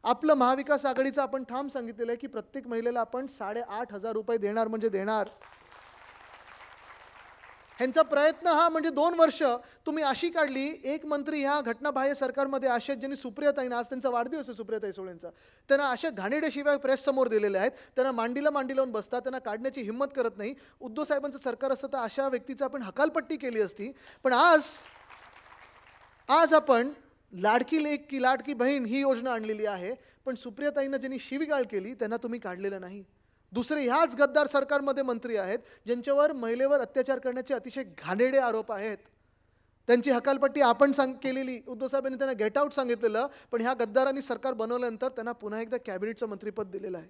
आपलं महाविकास आघाडीचं आपण ठाम सांगितलेलं आहे की प्रत्येक महिलेला आपण 8,500 रुपये देणार म्हणजे देणार. ह्यांचा प्रयत्न हा म्हणजे 2 वर्ष तुम्ही अशी काढली, एक मंत्री ह्या घटनाबाह्य सरकारमध्ये असे ज्यांनी सुप्रियाताईंना, आज त्यांचा वाढदिवस आहे सुप्रियाताई सुळेंचा, त्यांना अशा घाणेरड्याशिवाय प्रेस समोर दिलेले आहेत, त्यांना मांडी लावून बसतात, त्यांना काढण्याची हिंमत करत नाही. उद्धव साहेबांचं सरकार असतं तर अशा व्यक्तीचं आपण हकालपट्टी केली असती. पण आज आपण लाडकी लेक की लाडकी बहीण ही योजना आणलेली आहे, पण सुप्रियाताईंना ज्यांनी शिवीगाळ केली त्यांना तुम्ही काढलेलं नाही. दुसरे ह्याच गद्दार सरकारमध्ये मंत्री आहेत ज्यांच्यावर महिलेवर अत्याचार करण्याचे अतिशय घाणेरडे आरोप आहेत. त्यांची हकालपट्टी आपण केलेली, उद्धव साहेबांनी त्यांना गेट आउट सांगितलेलं, पण ह्या गद्दारांनी सरकार बनवल्यानंतर त्यांना पुन्हा एकदा कॅबिनेटचं मंत्रिपद दिलेलं आहे.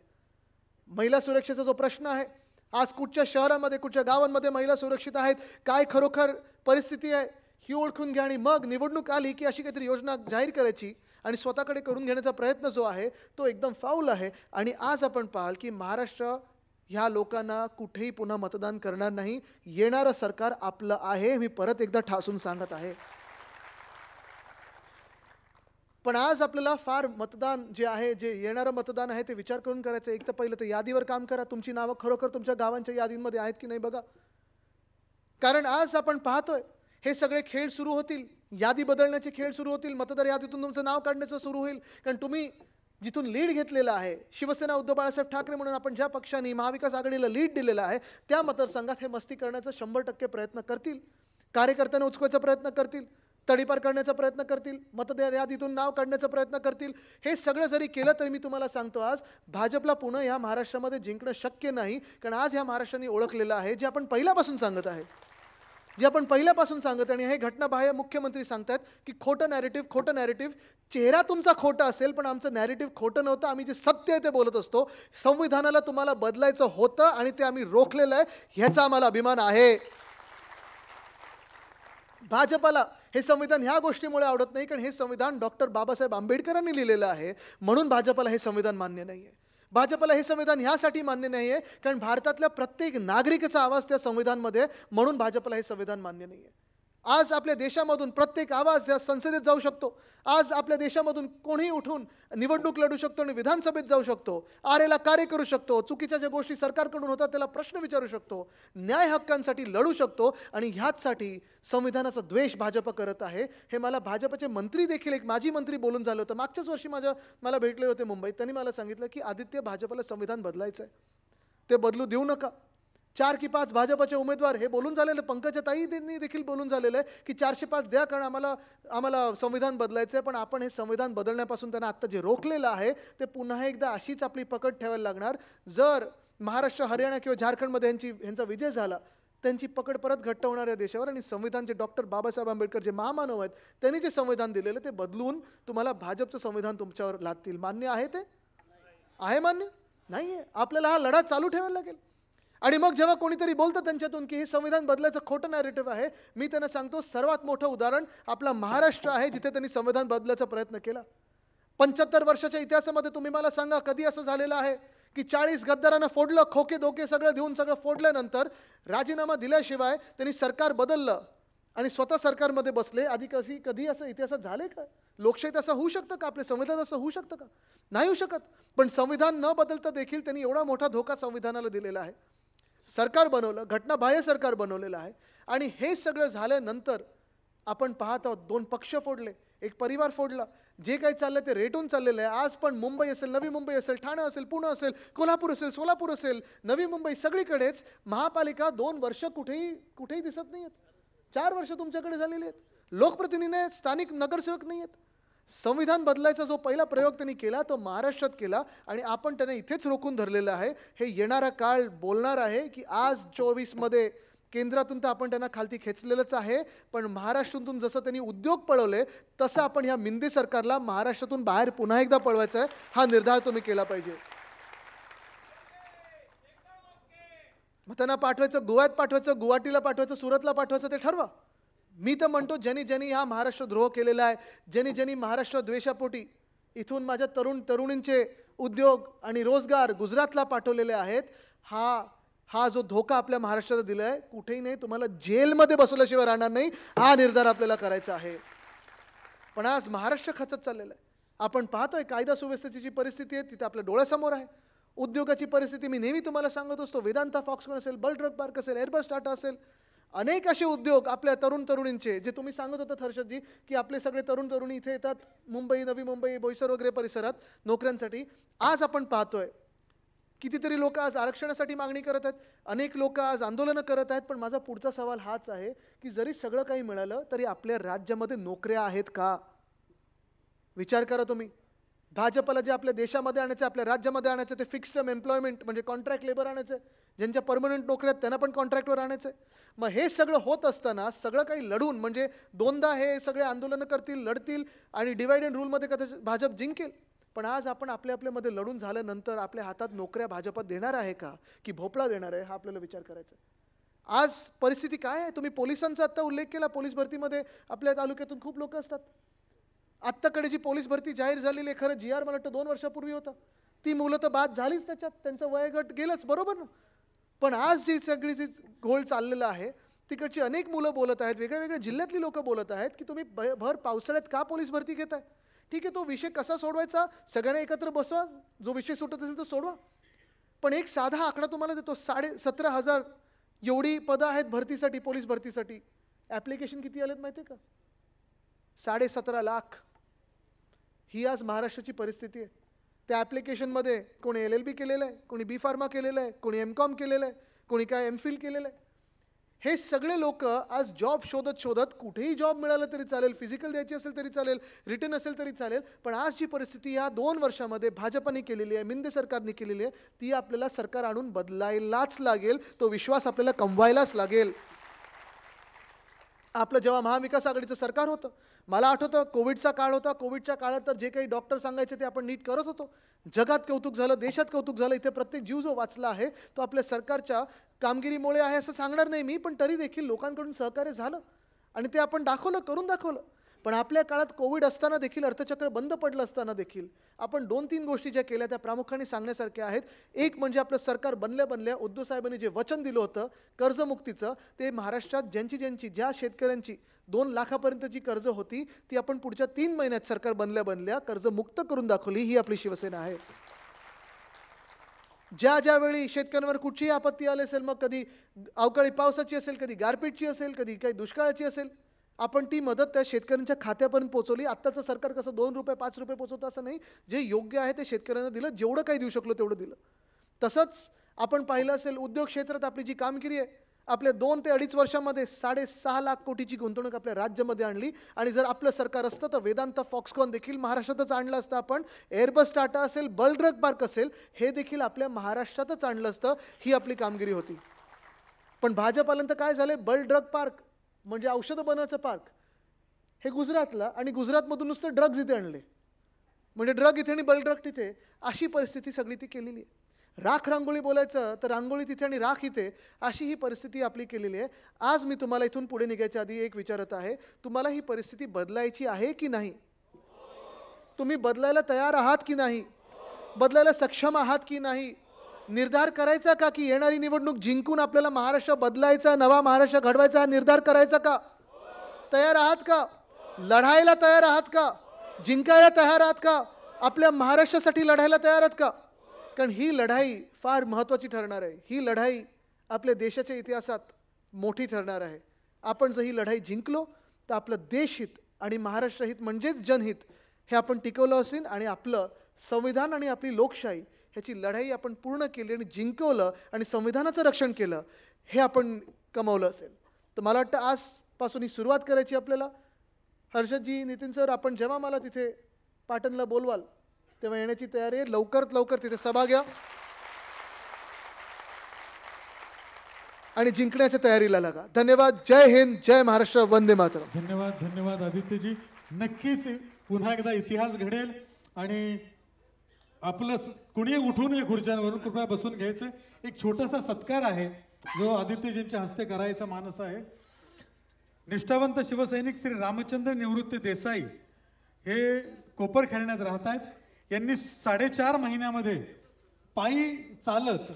महिला सुरक्षेचा जो प्रश्न आहे, आज कुठच्या शहरामध्ये, कुठच्या गावांमध्ये महिला सुरक्षित आहेत, काय खरोखर परिस्थिती आहे, ही ओळखून घ्या. आणि मग निवडणूक आली की अशी काहीतरी योजना जाहीर करायची आणि स्वतःकडे करून घेण्याचा प्रयत्न जो आहे तो एकदम फाऊल आहे. आणि आज आपण पाहाल की महाराष्ट्र ह्या लोकांना कुठेही पुन्हा मतदान करणार नाही. येणारं सरकार आपलं आहे, मी परत एकदा ठासून सांगत आहे. पण आज आपल्याला फार मतदान जे आहे, जे येणारं मतदान आहे ते विचार करून करायचं. एक तर पहिलं तर यादीवर काम करा, तुमची नावं खरोखर तुमच्या गावांच्या यादींमध्ये आहेत की नाही बघा. कारण आज आपण पाहतोय हे सगळे खेळ सुरू होतील, यादी बदलण्याचे खेळ सुरू होतील, मतदार यादीतून तुमचं नाव काढण्याचं सुरू होईल. कारण तुम्ही जिथून लीड घेतलेला आहे, शिवसेना उद्धव बाळासाहेब ठाकरे म्हणून आपण ज्या पक्षाने महाविकास आघाडीला लीड दिलेला आहे, त्या मतदारसंघात हे मस्ती करण्याचा 100% प्रयत्न करतील. कार्यकर्त्यांना उचकवायचा प्रयत्न करतील, तडीपार करण्याचा प्रयत्न करतील, मतदार यादीतून नाव काढण्याचा प्रयत्न करतील. हे सगळं जरी केलं तरी मी तुम्हाला सांगतो, आज भाजपला पुन्हा ह्या महाराष्ट्रामध्ये जिंकणं शक्य नाही. कारण आज ह्या महाराष्ट्राने ओळखलेलं आहे, जे आपण पहिल्यापासून सांगत आहे, आणि हे घटनाबाह्य मुख्यमंत्री सांगतात की खोटं नॅरेटिव्ह. चेहरा तुमचा खोटा असेल, पण आमचं नॅरेटिव्ह खोटं नव्हतं. आम्ही जे सत्य आहे ते बोलत असतो. संविधानाला तुम्हाला बदलायचं होतं आणि ते आम्ही रोखलेलं आहे, ह्याचा आम्हाला अभिमान आहे. भाजपाला हे संविधान ह्या गोष्टीमुळे आवडत नाही, कारण हे संविधान डॉक्टर बाबासाहेब आंबेडकरांनी लिहिलेलं आहे, म्हणून भाजपाला हे संविधान मान्य नाही आहे. भाजपला हे संविधान ह्यासाठी मान्य नाही आहे कारण भारतातल्या प्रत्येक नागरिकाचा आवाज त्या संविधानमध्ये, म्हणून भाजपला हे संविधान मान्य नाही आहे. आज आपल्या देशामधून प्रत्येक आवाज या संसदेत जाऊ शकतो. आज आपल्या देशामधून कोणीही उठून निवडणूक लढू शकतो आणि विधानसभेत जाऊ शकतो. आरेला कार्य करू शकतो. चुकीच्या ज्या गोष्टी सरकारकडून होतात त्याला प्रश्न विचारू शकतो. न्याय हक्कांसाठी लढू शकतो. आणि ह्याचसाठी संविधानाचा द्वेष भाजप करत आहे. हे मला भाजपचे मंत्री देखील, एक माजी मंत्री बोलून झालं होतं. मागच्याच वर्षी मला भेटले होते मुंबईत. त्यांनी मला सांगितलं की आदित्य, भाजपला संविधान बदलायचं आहे, ते बदलू देऊ नका. 4 की 5 भाजपचे उमेदवार हे बोलून झालेलं, पंकजाताईंनी देखील बोलून झालेलं आहे की 405 द्या, कारण आम्हाला संविधान बदलायचं आहे. पण आपण हे संविधान बदलण्यापासून त्यांना आत्ता जे रोखलेलं आहे ते पुन्हा एकदा अशीच आपली पकड ठेवायला लागणार. जर महाराष्ट्र, हरियाणा किंवा झारखंडमध्ये ह्यांचा विजय झाला, त्यांची पकड परत घट्ट होणार या देशावर. आणि संविधान जे डॉक्टर बाबासाहेब आंबेडकर जे महामानव आहेत त्यांनी जे संविधान दिलेलं ते बदलून तुम्हाला भाजपचं संविधान तुमच्यावर लादतील. मान्य आहे ते? आहे मान्य? नाही आहे. आपल्याला हा लढा चालू ठेवायला लागेल. आणि मग जेव्हा कोणीतरी बोलतं त्यांच्यातून की हे संविधान बदलायचं खोटं नॅरेटिव्ह आहे, मी त्यांना सांगतो सर्वात मोठं उदाहरण आपला महाराष्ट्र आहे, जिथे त्यांनी संविधान बदलायचा प्रयत्न केला. 75 वर्षाच्या इतिहासामध्ये तुम्ही मला सांगा कधी असं झालेलं आहे की 40 गद्दारांना फोडलं, खोके धोके सगळं देऊन सगळं फोडल्यानंतर राजीनामा दिल्याशिवाय त्यांनी सरकार बदललं आणि स्वतः सरकारमध्ये बसले. आधी कधी असं इतिहासात झाले का? लोकशाहीत असं होऊ शकतं का? आपले संविधान असं होऊ शकतं का? नाही होऊ शकत. पण संविधान न बदलता देखील त्यांनी एवढा मोठा धोका संविधानाला दिलेला आहे. सरकार बनवलं, घटनाबाह्य सरकार बनवलेलं आहे. आणि हे सगळं झाल्यानंतर आपण पाहत आहोत 2 पक्ष फोडले, एक परिवार फोडला. जे काही चाललं ते रेटून चाललेलं आहे. आज पण मुंबई असेल, नवी मुंबई असेल, ठाणे असेल, पुणे असेल, कोल्हापूर असेल, सोलापूर असेल, नवी मुंबई, सगळीकडेच महापालिका 2 वर्ष कुठेही दिसत नाही आहेत. 4 वर्ष तुमच्याकडे झालेली आहेत. लोकप्रतिनिधी, स्थानिक नगरसेवक नाही आहेत. संविधान बदलायचा जो पहिला प्रयोग त्यांनी केला तो महाराष्ट्रात केला आणि आपण त्यांना इथेच रोखून धरलेलं आहे. हे येणारा काळ बोलणार आहे की आज 24 मध्ये केंद्रातून तर आपण त्यांना खालती खेचलेलंच आहे, पण महाराष्ट्रातून जसं त्यांनी उद्योग पळवले तसं आपण ह्या मिंदे सरकारला महाराष्ट्रातून बाहेर पुन्हा एकदा पळवायचा आहे. हा निर्धार तुम्ही केला पाहिजे. मग त्यांना पाठवायचं गोव्यात, पाठवायचं गुवाहाटीला, पाठवायचं सुरतला, पाठवायचं ते ठरवा. मी तर म्हणतो ज्यांनी हा महाराष्ट्र द्रोह केलेला आहे, ज्यांनी महाराष्ट्र द्वेषापोटी इथून माझ्या तरुणींचे उद्योग आणि रोजगार गुजरातला पाठवलेले आहेत, हा जो धोका आपल्या महाराष्ट्राला दिला आहे, कुठेही नाही, तुम्हाला जेलमध्ये बसवल्याशिवाय राहणार नाही. हा निर्धार आपल्याला करायचा आहे. पण आज महाराष्ट्र खचत चाललेलं आहे. आपण पाहतोय कायदा सुव्यवस्थेची जी परिस्थिती आहे तिथे आपल्या डोळ्यासमोर आहे. उद्योगाची परिस्थिती मी नेहमी तुम्हाला सांगत असतो. वेदांता फॉक्सकॉन असेल, बल ड्रग पार्क असेल, एअरबस टाटा असेल, अनेक असे उद्योग आपल्या तरुणींचे, जे तुम्ही सांगत होता हर्षदजी की आपले सगळे तरुणी इथे येतात मुंबई, नवी मुंबई, बोईसर वगैरे परिसरात नोकऱ्यांसाठी. आज आपण पाहतोय कितीतरी लोक आज आरक्षणासाठी मागणी करत आहेत, अनेक लोक आज आंदोलनं करत आहेत. पण माझा पुढचा सवाल हाच आहे की जरी सगळं काही मिळालं तरी आपल्या राज्यामध्ये नोकऱ्या आहेत का? विचार करा तुम्ही. भाजपला जे आपल्या देशामध्ये आणायचं, आपल्या राज्यामध्ये आणायचं ते फिक्स्ड टर्म एम्प्लॉयमेंट म्हणजे कॉन्ट्रॅक्ट लेबर आणायचं. ज्यांच्या परमनंट नोकऱ्या आहेत त्यांना पण कॉन्ट्रॅक्टवर आणायचं. मग हे सगळं होत असताना सगळं काही लढून म्हणजे 2दा हे सगळे आंदोलनं करतील, लढतील आणि डिवाइड अँड रूलमध्ये कदाचित भाजप जिंकेल. पण आज आपण आपल्यामध्ये लढून झाल्यानंतर आपल्या हातात नोकऱ्या भाजपात देणार आहे का की भोपळा देणार आहे, हा आपल्याला विचार करायचा. आज परिस्थिती काय आहे? तुम्ही पोलिसांचा आत्ता उल्लेख केला. पोलीस भरतीमध्ये आपल्या तालुक्यातून खूप लोक असतात. आत्ताकडे जी पोलीस भरती जाहीर झालेली आहे, खरं GR मला वाटतं 2 वर्षापूर्वी होता, ती मुलं तर बाद झालीच त्याच्यात, त्यांचं वयोगट गेलंच, बरोबर ना. पण आज जी सगळी जी घोळ चाललेला आहे तिकडची अनेक मुलं बोलत आहेत, वेगळ्या जिल्ह्यातली लोक बोलत आहेत की तुम्ही भर पावसाळ्यात का पोलीस भरती घेताय? ठीक आहे, तो विषय कसा सोडवायचा, सगळ्यांना एकत्र बसवा, जो विषय सुटत असेल तो सोडवा. पण एक साधा आकडा तुम्हाला देतो, 17,500 एवढी पदं आहेत भरतीसाठी, पोलीस भरतीसाठी. ॲप्लिकेशन किती आलेत माहिती आहे का? 17.5 लाख. ही आज महाराष्ट्राची परिस्थिती आहे. त्या ॲप्लिकेशनमध्ये कोणी LLB केलेलं आहे, कोणी B फार्मा केलेलं आहे, कोणी MCOM केलेलं आहे, कोणी काय MPhil केलेलं आहे. हे सगळे लोक आज जॉब शोधत कुठेही जॉब मिळालं तरी चालेल, फिजिकल द्यायची असेल तरी चालेल, रिटर्न असेल तरी चालेल. पण आज जी परिस्थिती या 2 वर्षामध्ये भाजपने केलेली आहे, मिंदे सरकारने केलेली आहे, ती आपल्याला सरकार आणून बदलायलाच लागेल. तो विश्वास आपल्याला कमवायलाच लागेल. आपलं जेव्हा महाविकास आघाडीचं सरकार होतं, मला आठवतं कोविडचा काळ होता. कोविडच्या काळात तर जे काही डॉक्टर सांगायचे ते आपण नीट करत होतो. जगात कौतुक झालं, देशात कौतुक झालं. इथे प्रत्येक जीव जो वाचला आहे तो आपल्या सरकारच्या कामगिरीमुळे आहे असं सांगणार नाही मी, पण तरी देखील लोकांकडून सहकार्य झालं आणि ते आपण करून दाखवलं. पण आपल्या काळात कोविड असताना देखील, अर्थचक्र बंद पडलं असताना देखील आपण 2-3 गोष्टी ज्या केल्या त्या प्रामुख्याने सांगण्यासारख्या आहेत. एक म्हणजे आपलं सरकार बनल्या उद्धव साहेबांनी जे वचन दिलं होतं कर्जमुक्तीचं, ते महाराष्ट्रात ज्या शेतकऱ्यांची 2 लाखापर्यंत जी कर्ज होती ती आपण पुढच्या 3 महिन्यात सरकार बनल्या कर्जमुक्त करून दाखवली. ही आपली शिवसेना आहे. ज्या वेळी शेतकऱ्यांवर कुठचीही आपत्ती आली असेल, मग कधी अवकाळी पावसाची असेल, कधी गारपीटची असेल, कधी काही दुष्काळाची असेल, आपण ती मदत त्या शेतकऱ्यांच्या खात्यापर्यंत पोहोचवली. आत्ताचं सरकार कसं 2 रुपये 5 रुपये पोहोचवतं असं नाही, जे योग्य आहे ते शेतकऱ्यांना दिलं, जेवढं काही देऊ शकलो तेवढं दिलं. तसंच आपण पाहिलं असेल उद्योग क्षेत्रात आपली जी कामगिरी आहे, आपल्या 2 ते 2.5 वर्षामध्ये 6.5 लाख कोटीची गुंतवणूक आपल्या राज्यामध्ये आणली. आणि जर आपलं सरकार असतं तर वेदांता फॉक्सकॉन देखील महाराष्ट्रातच आणलं असतं आपण. एअरबस टाटा असेल, बल ड्रग पार्क असेल, हे देखील आपल्या महाराष्ट्रातच आणलं असतं. ही आपली कामगिरी होती. पण भाजप आल्यानंतर काय झाले, बल ड्रग पार्क म्हणजे औषधं बनवायचं पार्क हे गुजरातला, आणि गुजरातमधून नुसतं ड्रग्ज इथे आणले, म्हणजे ड्रग इथे आणि बल ड्रग तिथे, अशी परिस्थिती सगळी ती केलेली आहे. राख रांगोळी बोलायचं तर रांगोळी तिथे आणि राख इथे, अशी ही परिस्थिती आपली केलेली आहे. आज मी तुम्हाला इथून पुढे निघायच्या आधी एक विचारत आहे, तुम्हाला ही परिस्थिती बदलायची आहे की नाही? तुम्ही बदलायला तयार आहात की नाही? बदलायला सक्षम आहात की नाही? निर्धार करायचा का की येणारी निवडणूक जिंकून आपल्याला महाराष्ट्र बदलायचा, नवा महाराष्ट्र घडवायचा, हा निर्धार करायचा का? तयार आहात का? लढायला तयार आहात का? जिंकायला तयार आहात का? आपल्या महाराष्ट्रासाठी लढायला तयार आहात का? कारण ही लढाई फार महत्त्वाची ठरणार आहे. ही लढाई आपल्या देशाच्या इतिहासात मोठी ठरणार आहे. आपण जर ही लढाई जिंकलो तर आपलं देशहित आणि महाराष्ट्र हित म्हणजेच जनहित हे आपण टिकवलं असेल, आणि आपलं संविधान आणि आपली लोकशाही ह्याची लढाई आपण पूर्ण केली आणि जिंकवलं आणि संविधानाचं रक्षण केलं, हे आपण कमवलं असेल. तर मला वाटतं आजपासून ही सुरुवात करायची आपल्याला. हर्षदजी, नितीन सर, आपण जेव्हा मला तिथे पाटणला बोलवाल तेव्हा येण्याची तयारी आहे. लवकरात लवकर तिथे सभा घ्या आणि जिंकण्याच्या तयारीला लागा. धन्यवाद. जय हिंद, जय महाराष्ट्र, वंदे मातरम. धन्यवाद. धन्यवाद आदित्यजी. नक्कीच पुन्हा एकदा इतिहास घडेल आणि आपलं कुणी उठून या खुर्च्यांवरून कृपया बसून घ्यायचं. एक छोटासा सत्कार आहे जो आदित्यजींच्या हस्ते करायचा मानस आहे. निष्ठावंत शिवसैनिक श्री रामचंद्र निवृत्ती देसाई हे कोपरखैरण्यात राहत आहेत. यांनी 4.5 महिन्यामध्ये पायी चालत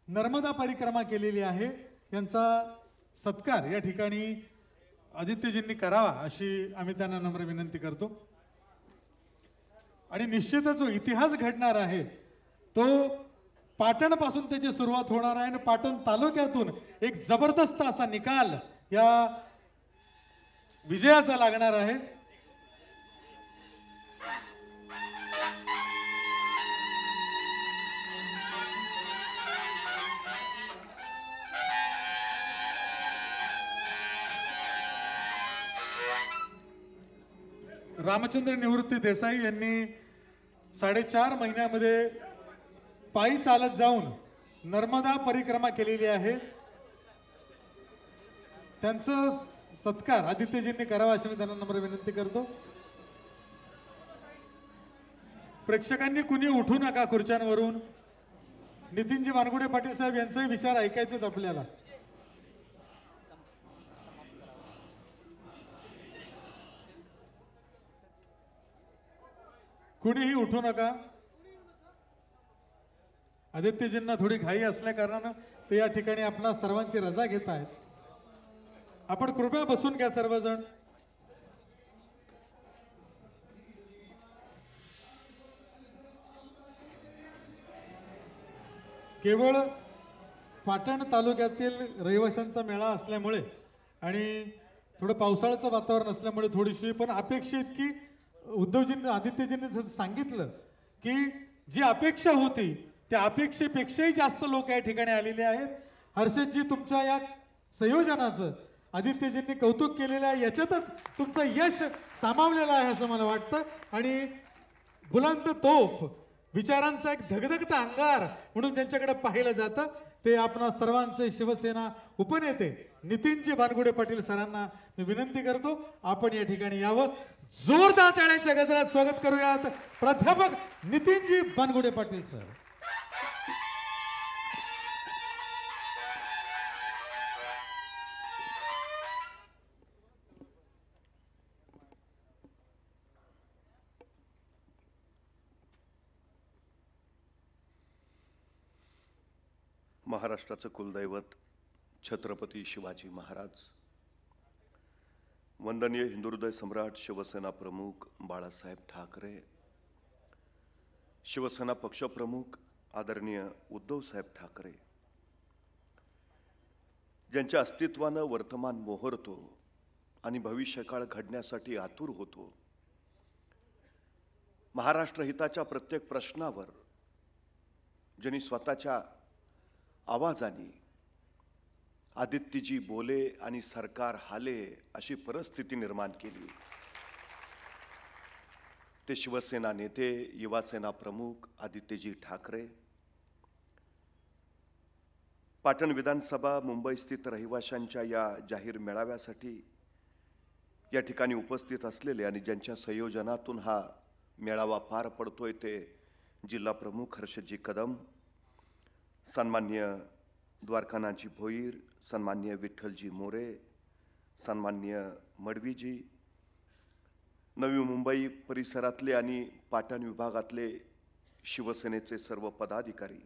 नर्मदा परिक्रमा केलेली आहे. यांचा सत्कार या ठिकाणी आदित्यजींनी करावा अशी आम्ही त्यांना नम्र विनंती करतो. आणि निश्चितच जो इतिहास घडणार आहे तो पाटणपासून त्याची सुरुवात होणार आहे आणि पाटण तालुक्यातून एक जबरदस्त असा निकाल या विजयाचा लागणार आहे. रामचंद्र निवृत्ती देसाई यांनी 4.5 महिन्यामध्ये पायी चालत जाऊन नर्मदा परिक्रमा केलेली आहे. त्यांचं सत्कार आदित्यजींनी करावा अशी मी त्यांना नम्र विनंती करतो. प्रेक्षकांनी कुणी उठू नका खुर्च्यांवरून. नितीनजी वानगुडे पाटील साहेब यांचे विचार ऐकायचेत आपल्याला. कुणीही उठू नका. आदित्यजींना थोडी घाई असल्या कारणानं ते या ठिकाणी आपणा सर्वांची रजा घेत आहेत. आपण कृपया बसून घ्या सर्वजण. केवळ पाटण तालुक्यातील रहिवाशांचा मेळा असल्यामुळे आणि थोडं पावसाळ्याचं वातावरण असल्यामुळे थोडीशी पण अपेक्षा इतकी उद्धवजींनी आदित्यजींनी जसं सांगितलं की जी अपेक्षा होती त्या अपेक्षेपेक्षाही जास्त लोक या ठिकाणी आलेले आहेत. हर्षदजी, तुमच्या या संयोजनाचं आदित्यजींनी कौतुक केलेलं आहे. याच्यातच तुमचं यश सामावलेलं आहे असं मला वाटतं. आणि बुलंद तोफ, विचारांचा एक धगधगता अंगार म्हणून त्यांच्याकडे पाहिलं जातं ते आपणा सर्वांचे शिवसेना उपनेते नितीनजी वानगुडे पाटील सरांना मी विनंती करतो आपण या ठिकाणी यावं. जोरदार टाळ्यांच्या गजरात स्वागत करूयात प्राध्यापक नितीनजी वानगुडे पाटील सर. महाराष्ट्राचं कुलदैवत छत्रपती शिवाजी महाराज वंदनीय हिंदुहृदय सम्राट शिवसेना प्रमुख बाळासाहेब ठाकरे, शिवसेना पक्षप्रमुख आदरणीय उद्धवसाहेब ठाकरे, ज्यांच्या अस्तित्वानं वर्तमान मोहरतो आणि भविष्यकाळ घडण्यासाठी आतुर होतो, महाराष्ट्र हिताच्या प्रत्येक प्रश्नावर ज्यांनी स्वतःच्या आवाजाने आदित्यजी बोले आणि सरकार हाले अशी परिस्थिती निर्माण केली, ते शिवसेना नेते, युवासेना प्रमुख आदित्यजी ठाकरे, पाटण विधानसभा मुंबई स्थित रहिवाशांच्या या जाहीर मेळाव्यासाठी या ठिकाणी उपस्थित असलेले आणि ज्यांच्या संयोजनातून हा मेळावा पार पडतोय ते जिल्हा प्रमुख हर्षदजी कदम, सन्माननीय द्वारकानाथजी भोईर, सन्माननीय विठ्ठलजी मोरे, सन्माननीय मडवीजी, नवी मुंबई परिसरातले आणि पाटण विभागातले शिवसेनेचे सर्व पदाधिकारी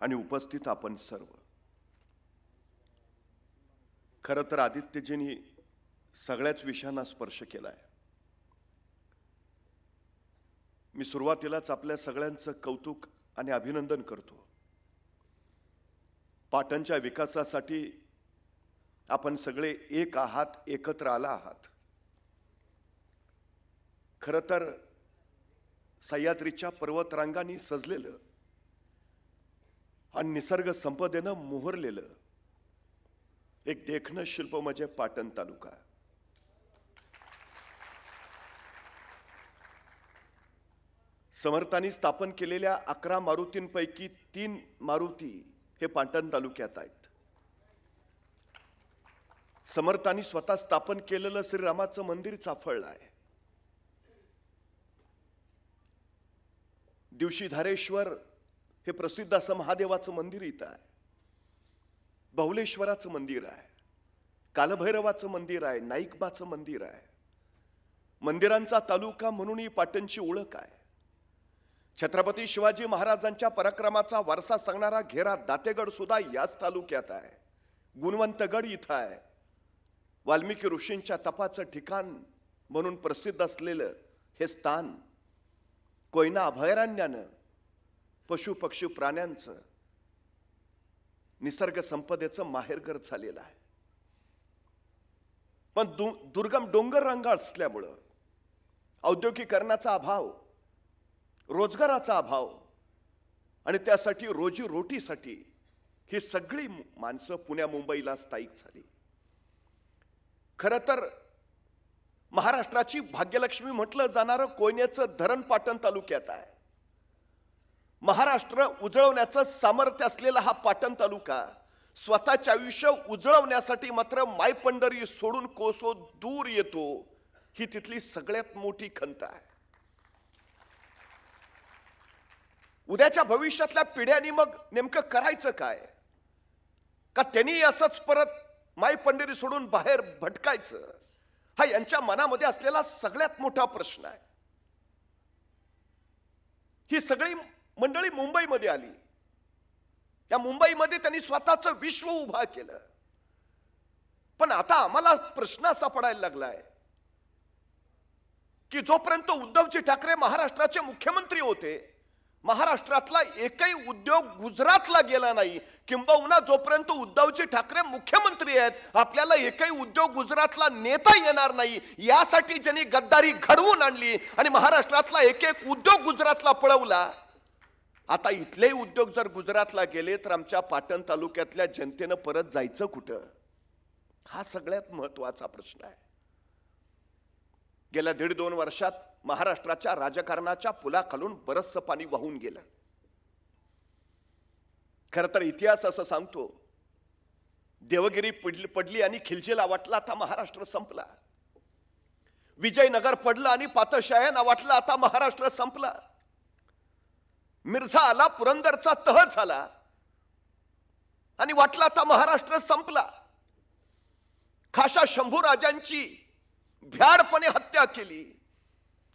आणि उपस्थित आपण सर्व. खरं तर आदित्यजींनी सगळ्याच विषयांना स्पर्श केलाय. मी सुरुवातीलाच आपल्या सगळ्यांचं कौतुक आणि अभिनंदन करतो. पाटणच्या विकासासाठी आपण सगळे एक आहात, एकत्र आला आहात. खरं तर सह्याद्रीच्या पर्वतरांगांनी सजलेलं आणि निसर्ग संपदेनं मोहरलेलं एक देखणं शिल्प म्हणजे पाटण तालुका. समर्थांनी स्थापन केलेल्या 11 मारुतींपैकी 3 मारुती हे पाटण तालुक्यात आहेत. समर्थांनी स्वतः स्थापन केलेलं श्रीरामाचं मंदिर चाफळलं आहे. दिवशीधारेश्वर हे प्रसिद्ध असं महादेवाचं मंदिर इथं आहे. बहुलेश्वराचं मंदिर आहे, कालभैरवाचं मंदिर आहे, नाईकबाचं मंदिर आहे. मंदिरांचा तालुका म्हणूनही पाटणची ओळख आहे. छत्रपती शिवाजी महाराजांच्या पराक्रमाचा वारसा सांगणारा घेरा दातेगड सुद्धा याच तालुक्यात आहे. गुणवंतगड इथं आहे. वाल्मिकी ऋषींच्या तपाचं ठिकाण म्हणून प्रसिद्ध असलेलं हे स्थान कोयना अभयारण्यानं पशु पक्षी प्राण्यांचं निसर्ग संपदेचं माहेरघर झालेलं आहे. पण दुर्गम डोंगर रांगा असल्यामुळं औद्योगिकरणाचा अभाव, रोजगाराचा अभाव आणि त्यासाठी रोजी रोटीसाठी ही सगळी माणसं पुण्या मुंबईला स्थायिक झाली. खरं तर महाराष्ट्राची भाग्यलक्ष्मी म्हटलं जाणारं कोयनेचं धरण पाटण तालुक्यात आहे. महाराष्ट्र उजळवण्याचं सामर्थ्य असलेला हा पाटण तालुका स्वतःचे आयुष्य उजळवण्यासाठी मात्र मायपंढरी सोडून कोसो दूर येतो, ही तिथली सगळ्यात मोठी खंत आहे. उद्याच्या भविष्यातल्या पिढ्यांनी मग नेमकं करायचं काय? का त्यांनी असंच परत मायपंढरी सोडून बाहेर भटकायचं? हा यांच्या मनामध्ये असलेला सगळ्यात मोठा प्रश्न आहे. ही सगळी मंडळी मुंबईमध्ये आली. या मुंबईमध्ये त्यांनी स्वतःचं विश्व उभा केलं. पण आता आम्हाला प्रश्न असा पडायला लागलाय की जोपर्यंत उद्धवजी ठाकरे महाराष्ट्राचे मुख्यमंत्री होते, महाराष्ट्रातला एकही उद्योग गुजरातला गेला नाही. किंबहुना जोपर्यंत उद्धवजी ठाकरे मुख्यमंत्री आहेत, आपल्याला एकही उद्योग गुजरातला नेता येणार नाही. यासाठी ज्यांनी गद्दारी घडवून आणली आणि महाराष्ट्रातला एक एक उद्योग गुजरातला पळवला. आता इथले उद्योग जर गुजरातला गेले तर आमच्या पाटण तालुक्यातल्या जनतेनं परत जायचं कुठं? हा सगळ्यात महत्वाचा प्रश्न आहे. गेल्या 1.5-2 वर्षात महाराष्ट्राच्या राजकारणाच्या पुलाखालून बरचसं पाणी वाहून गेलं. खरं तर इतिहास असं सांगतो, देवगिरी पडली आणि खिलजीला वाटलं आता महाराष्ट्र संपला. विजयनगर पडलं आणि पातशाह्यांना वाटलं आता महाराष्ट्र संपला. मिर्झा आला, पुरंदरचा तह झाला आणि वाटलं आता महाराष्ट्र संपला. खाशा शंभूराजांची भ्याडपणे हत्या केली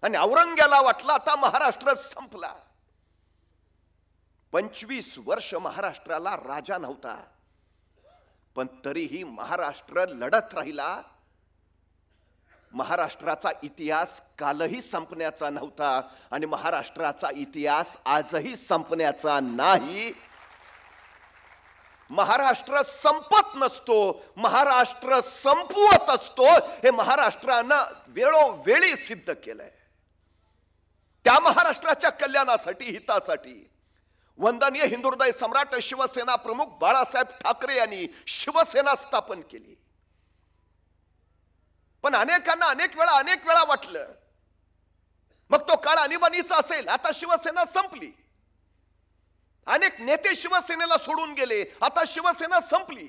आणि औरंग्याला वाटलं आता महाराष्ट्र संपला. 25 वर्ष महाराष्ट्राला राजा नव्हता, पण तरीही महाराष्ट्र लढत राहिला महाराष्ट्राचा इतिहास कालही संपण्याचा नव्हता आणि महाराष्ट्राचा इतिहास आजही संपण्याचा नाही. महाराष्ट्र संपत नसतो, महाराष्ट्र संपवत असतो. हे महाराष्ट्रानं वेळोवेळी सिद्ध केलंय. त्या महाराष्ट्राच्या कल्याणासाठी, हितासाठी वंदनीय हिंदुहृदय सम्राट शिवसेना प्रमुख बाळासाहेब ठाकरे यांनी शिवसेना स्थापन केली. पण अनेकांना अनेक वेळा वाटलं मग तो काळ आणीबाणीचा असेल, आता शिवसेना संपली. अनेक नेते शिवसेनेला सोडून गेले, आता शिवसेना संपली.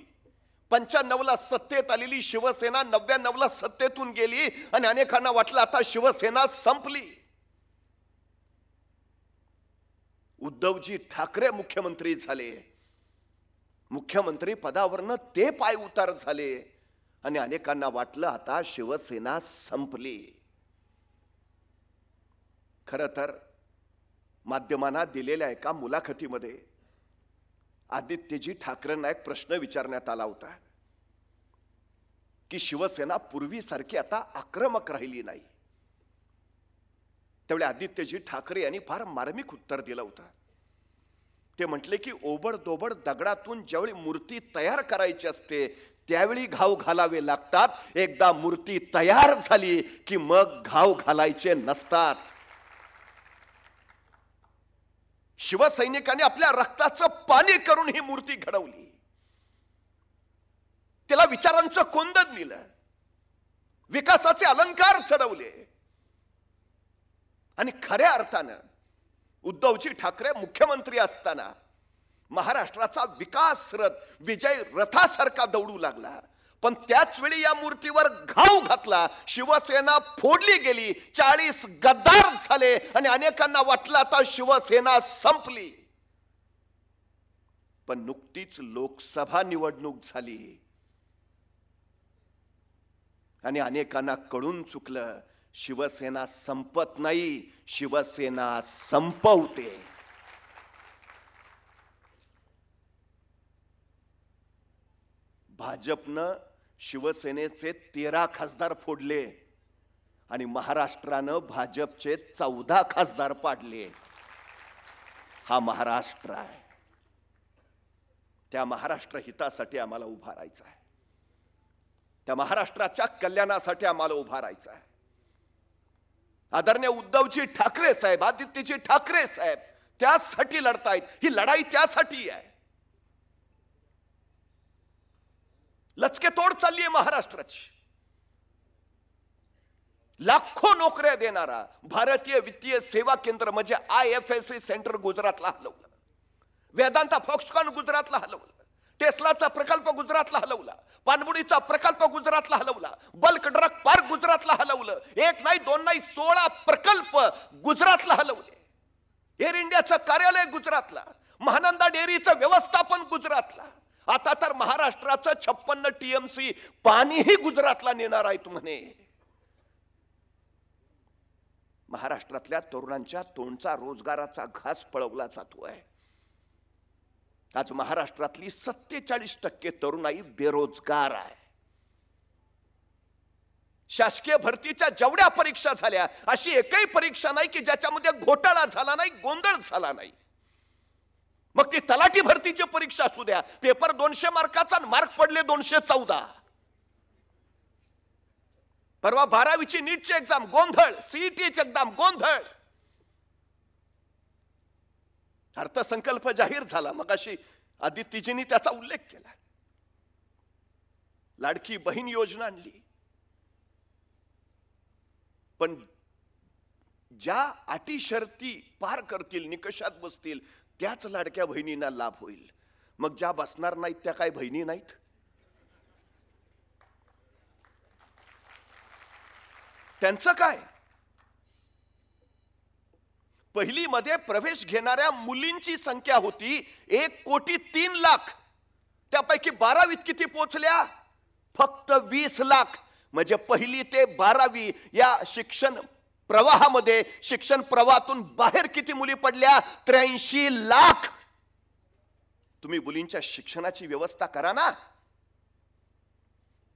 95ला सत्तेत आलेली शिवसेना 99ला सत्तेतून गेली आणि अनेकांना वाटलं आता शिवसेना संपली. उद्धवजी ठाकरे मुख्यमंत्री झाले, मुख्यमंत्री पदावरनं ते पाय उतार झाले आणि अनेकांना वाटलं आता शिवसेना संपली. खरं तर माध्यमांना दिलेल्या एका मुलाखतीमध्ये आदित्यजी ठाकरेंना एक प्रश्न विचारण्यात आला होता की शिवसेना पूर्वीसारखी आता आक्रमक राहिली नाही. त्यावेळी आदित्यजी ठाकरे यांनी फार मार्मिक उत्तर दिलं होतं. ते म्हटले की ओबडदोबड दगडातून ज्यावेळी मूर्ती तयार करायची असते त्यावेळी घाव घालावे लागतात, एकदा मूर्ती तयार झाली की मग घाव घालायचे नसतात. शिवसैनिकांनी आपल्या रक्ताचं पाणी करून ही मूर्ती घडवली, त्याला विचारांचं कोंदण दिलं, विकासाचे अलंकार चढवले आणि खऱ्या अर्थानं उद्धवजी ठाकरे मुख्यमंत्री असताना महाराष्ट्राचा विकास रथ विजय रथासारखा दौडू लागला. पण त्याच वेळी या मूर्तीवर घाव घातला, शिवसेना फोडली गेली, 40 गद्दार झाले आणि अनेकांना वाटलं आता शिवसेना संपली. पण नुकतीच लोकसभा निवडणूक झाली आणि अनेकांना कळून चुकलं शिवसेना संपत नाही, शिवसेना संपवते. भाजपनं शिवसेनेचे 13 खासदार फोडले आणि महाराष्ट्रानं भाजपचे 14 खासदार पाडले. हा महाराष्ट्र आहे. त्या महाराष्ट्र हितासाठी आम्हाला उभा राहायचं आहे, त्या महाराष्ट्राच्या कल्याणासाठी आम्हाला उभा राहायचं आहे. आदरणीय उद्धवजी ठाकरे साहेब, आदित्यजी ठाकरे साहेब त्यासाठी लढतायत. ही लढाई त्यासाठी आहे. लचके तोड चालली आहे महाराष्ट्राची. लाखो नोकऱ्या देणारा भारतीय वित्तीय सेवा केंद्र म्हणजे IFSC सेंटर गुजरातला हलवलं, वेदांता फॉक्सकॉन गुजरातला हलवलं, टेस्लाचा प्रकल्प गुजरातला हलवला, पाणबुडीचा प्रकल्प गुजरातला हलवला, बल्क ड्रग पार्क गुजरातला हलवलं. एक नाही दोन नाही 16 प्रकल्प गुजरातला हलवले. एअर इंडियाचं कार्यालय गुजरातला, महानंदा डेअरीचं व्यवस्थापन गुजरातला. आता तर महाराष्ट्राचं 56 TMC पाणीही गुजरातला नेणार आहेत म्हणे. महाराष्ट्रातल्या तरुणांच्या तोंडचा रोजगाराचा घास पळवला जातोय. आज महाराष्ट्रातली 47% तरुणाई बेरोजगार आहे. शासकीय भरतीच्या जेवढ्या परीक्षा झाल्या अशी एकही परीक्षा नाही की ज्याच्यामध्ये घोटाळा झाला नाही, गोंधळ झाला नाही. मग ती तलाठी भरतीची परीक्षा असू द्या, पेपर 200 मार्काचा, मार्क पडले 214. परवा 12वीची नीटची एक्झाम गोंधळ, CETची एक्झाम गोंधळ. अर्थसंकल्प जाहीर झाला, मग अशी आदित्यजींनी त्याचा उल्लेख केला. लाडकी बहीण योजना आणली, पण ज्या अटी शर्ती पार करतील, निकषात बसतील त्याच लाडक्या बहिणींना लाभ होईल. मग ज्या बसणार नाहीत त्या काय बहिणी नाहीत? त्यांचं काय? पहिली मध्ये प्रवेश घेणाऱ्या मुलींची संख्या होती 1,03,00,000. त्यापैकी 12वीत किती पोहोचल्या? फक्त 20 लाख. म्हणजे पहिली ते 12वी या शिक्षण प्रवाहामध्ये, शिक्षण प्रवाहातून बाहेर किती मुली पडल्या? 83 लाख. तुम्ही मुलींच्या शिक्षणाची व्यवस्था करा ना.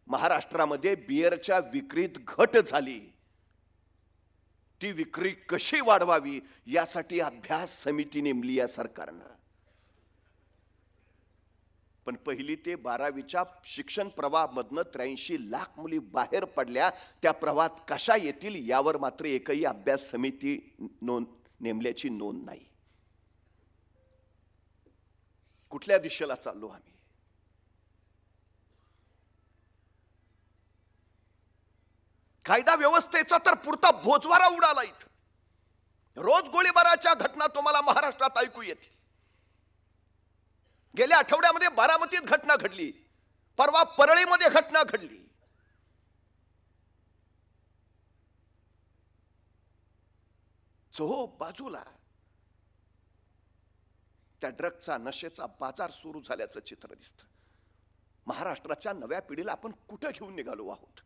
महाराष्ट्रामध्ये बिअरच्या विक्रीत घट झाली, ती विक्री कशी वाढवावी यासाठी अभ्यास समिती नेमली या सरकारनं. पण पहिली ते 12वीच्या शिक्षण प्रवाहामधनं 83 लाख मुली बाहेर पडल्या, त्या प्रवाहात कशा येतील यावर मात्र एकही अभ्यास समिती नेमल्याची नोंद नाही. कुठल्या दिशेला चाललो आम्ही? कायदा व्यवस्थेचा तर पुरता बोजवारा उडाला इथं. रोज गोळीबाराच्या घटना तुम्हाला महाराष्ट्रात ऐकू येतील. गेल्या आठवड्यामध्ये बारामतीत घटना घडली, परवा परळीमध्ये घटना घडली. जो बाजूला त्या ड्रगचा नशेचा बाजार सुरू झाल्याचं चित्र दिसतं. महाराष्ट्राच्या नव्या पिढीला आपण कुठं घेऊन निघालो आहोत?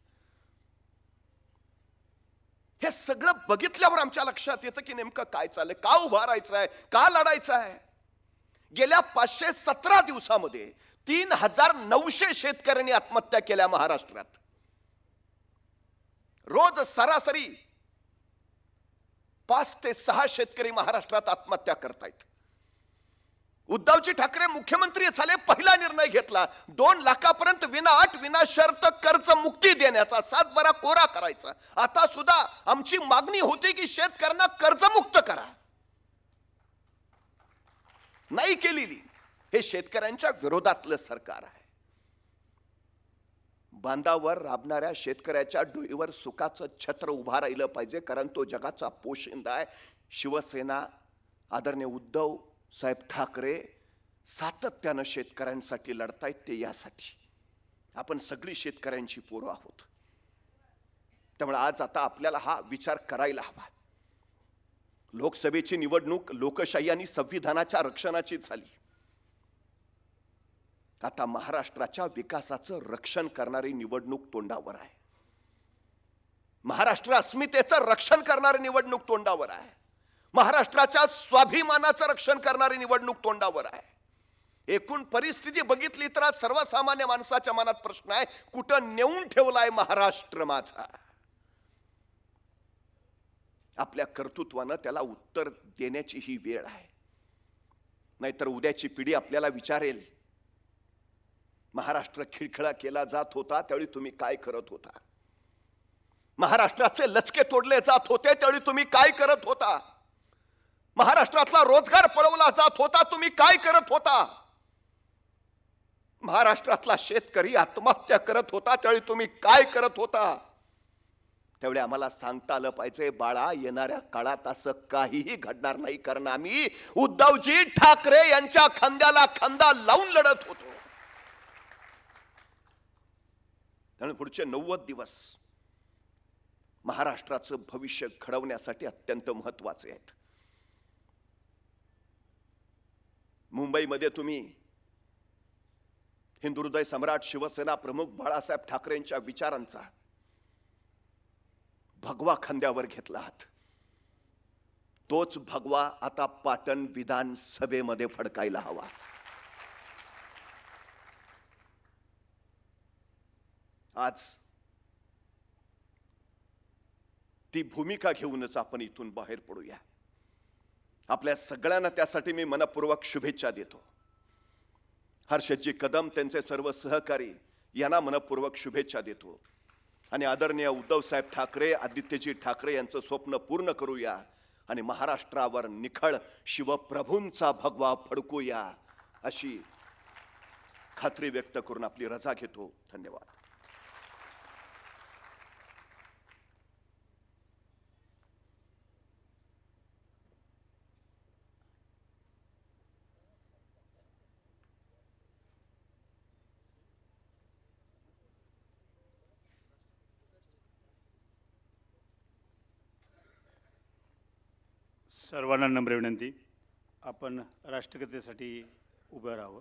हे सगळं बघितल्यावर आमच्या लक्षात येतं की नेमकं काय चाललंय, का उभा राहायचं आहे, का लढायचं आहे. गेल्या 517 दिवसामध्ये 3900 शेतकऱ्यांनी आत्महत्या केल्या महाराष्ट्रात. रोज सरासरी 5 ते 6 शेतकरी महाराष्ट्रात आत्महत्या करतायत. उद्धवजी ठाकरे मुख्यमंत्री झाले, पहिला निर्णय घेतला 2 लाखापर्यंत विनाअट विनाशर्त कर्ज मुक्ती देण्याचा, 7 बारा कोरा करायचा. आता सुद्धा आमची मागणी होती की शेतकऱ्यांना कर्जमुक्त करा, नाही केलेली. हे शेतकऱ्यांच्या विरोधातलं सरकार आहे. बांधावर राबणाऱ्या शेतकऱ्याच्या डोईवर सुखाचं छत्र उभा राहिलं पाहिजे, कारण तो जगाचा पोशिंदा आहे. शिवसेना आदरणीय उद्धव साहेब ठाकरे सातत्यानं शेतकऱ्यांसाठी लढतायत. ते यासाठी आपण सगळी शेतकऱ्यांची पोरं आहोत. त्यामुळे आज आता आपल्याला हा विचार करायला हवा. लोकसभेची निवडणूक लोकशाही आणि संविधानाच्या रक्षणाची झाली. आता महाराष्ट्राच्या विकासाचं रक्षण करणारी निवडणूक तोंडावर आहे. महाराष्ट्र अस्मितेचं रक्षण करणारी निवडणूक तोंडावर आहे. महाराष्ट्राच्या स्वाभिमानाचं रक्षण करणारी निवडणूक तोंडावर आहे. एकूण परिस्थिती बघितली तर आज सर्वसामान्य माणसाच्या मनात प्रश्न आहे, कुठं नेऊन ठेवलाय महाराष्ट्र माझा? आपल्या कर्तृत्वानं त्याला उत्तर देण्याची ही वेळ आहे. नाहीतर उद्याची पिढी आपल्याला विचारेल, महाराष्ट्र खिळखिळा केला जात होता त्यावेळी तुम्ही काय करत होता? महाराष्ट्राचे लचके तोडले जात होते त्यावेळी तुम्ही काय करत होता? महाराष्ट्रातला रोजगार पळवला जात होता, तुम्ही काय करत होता? महाराष्ट्रातला शेतकरी आत्महत्या करत होता त्यावेळी तुम्ही काय करत होता? त्यावेळी आम्हाला सांगता आलं पाहिजे, बाळा येणाऱ्या काळात असं काहीही घडणार नाही, कारण आम्ही उद्धवजी ठाकरे यांच्या खांद्याला खांदा लावून लढत होतो. त्यामुळे पुढचे 90 दिवस महाराष्ट्राचं भविष्य घडवण्यासाठी अत्यंत महत्वाचे आहेत. मुंबईमध्ये तुम्ही हिंदुहृदय सम्राट शिवसेना प्रमुख बाळासाहेब ठाकरेंच्या विचारांचा भगवा खांद्यावर घेतला आहात. तोच भगवा आता पाटण विधानसभेमध्ये फडकायला हवा. आज ती भूमिका घेऊनच आपण इथून बाहेर पडूया. आपल्या सगळ्यांना त्यासाठी मी मनपूर्वक शुभेच्छा देतो. हर्षजी कदम, त्यांचे सर्व सहकारी यांना मनपूर्वक शुभेच्छा देतो. आणि आदरणीय उद्धव साहेब ठाकरे, आदित्यजी ठाकरे यांचं स्वप्न पूर्ण करूया आणि महाराष्ट्रावर निखळ शिवप्रभूंचा भगवा फडकूया, अशी खात्री व्यक्त करून आपली रजा घेतो. धन्यवाद. सर्वांना नम्र विनंती, आपण राष्ट्रगीतेसाठी उभं राहावं.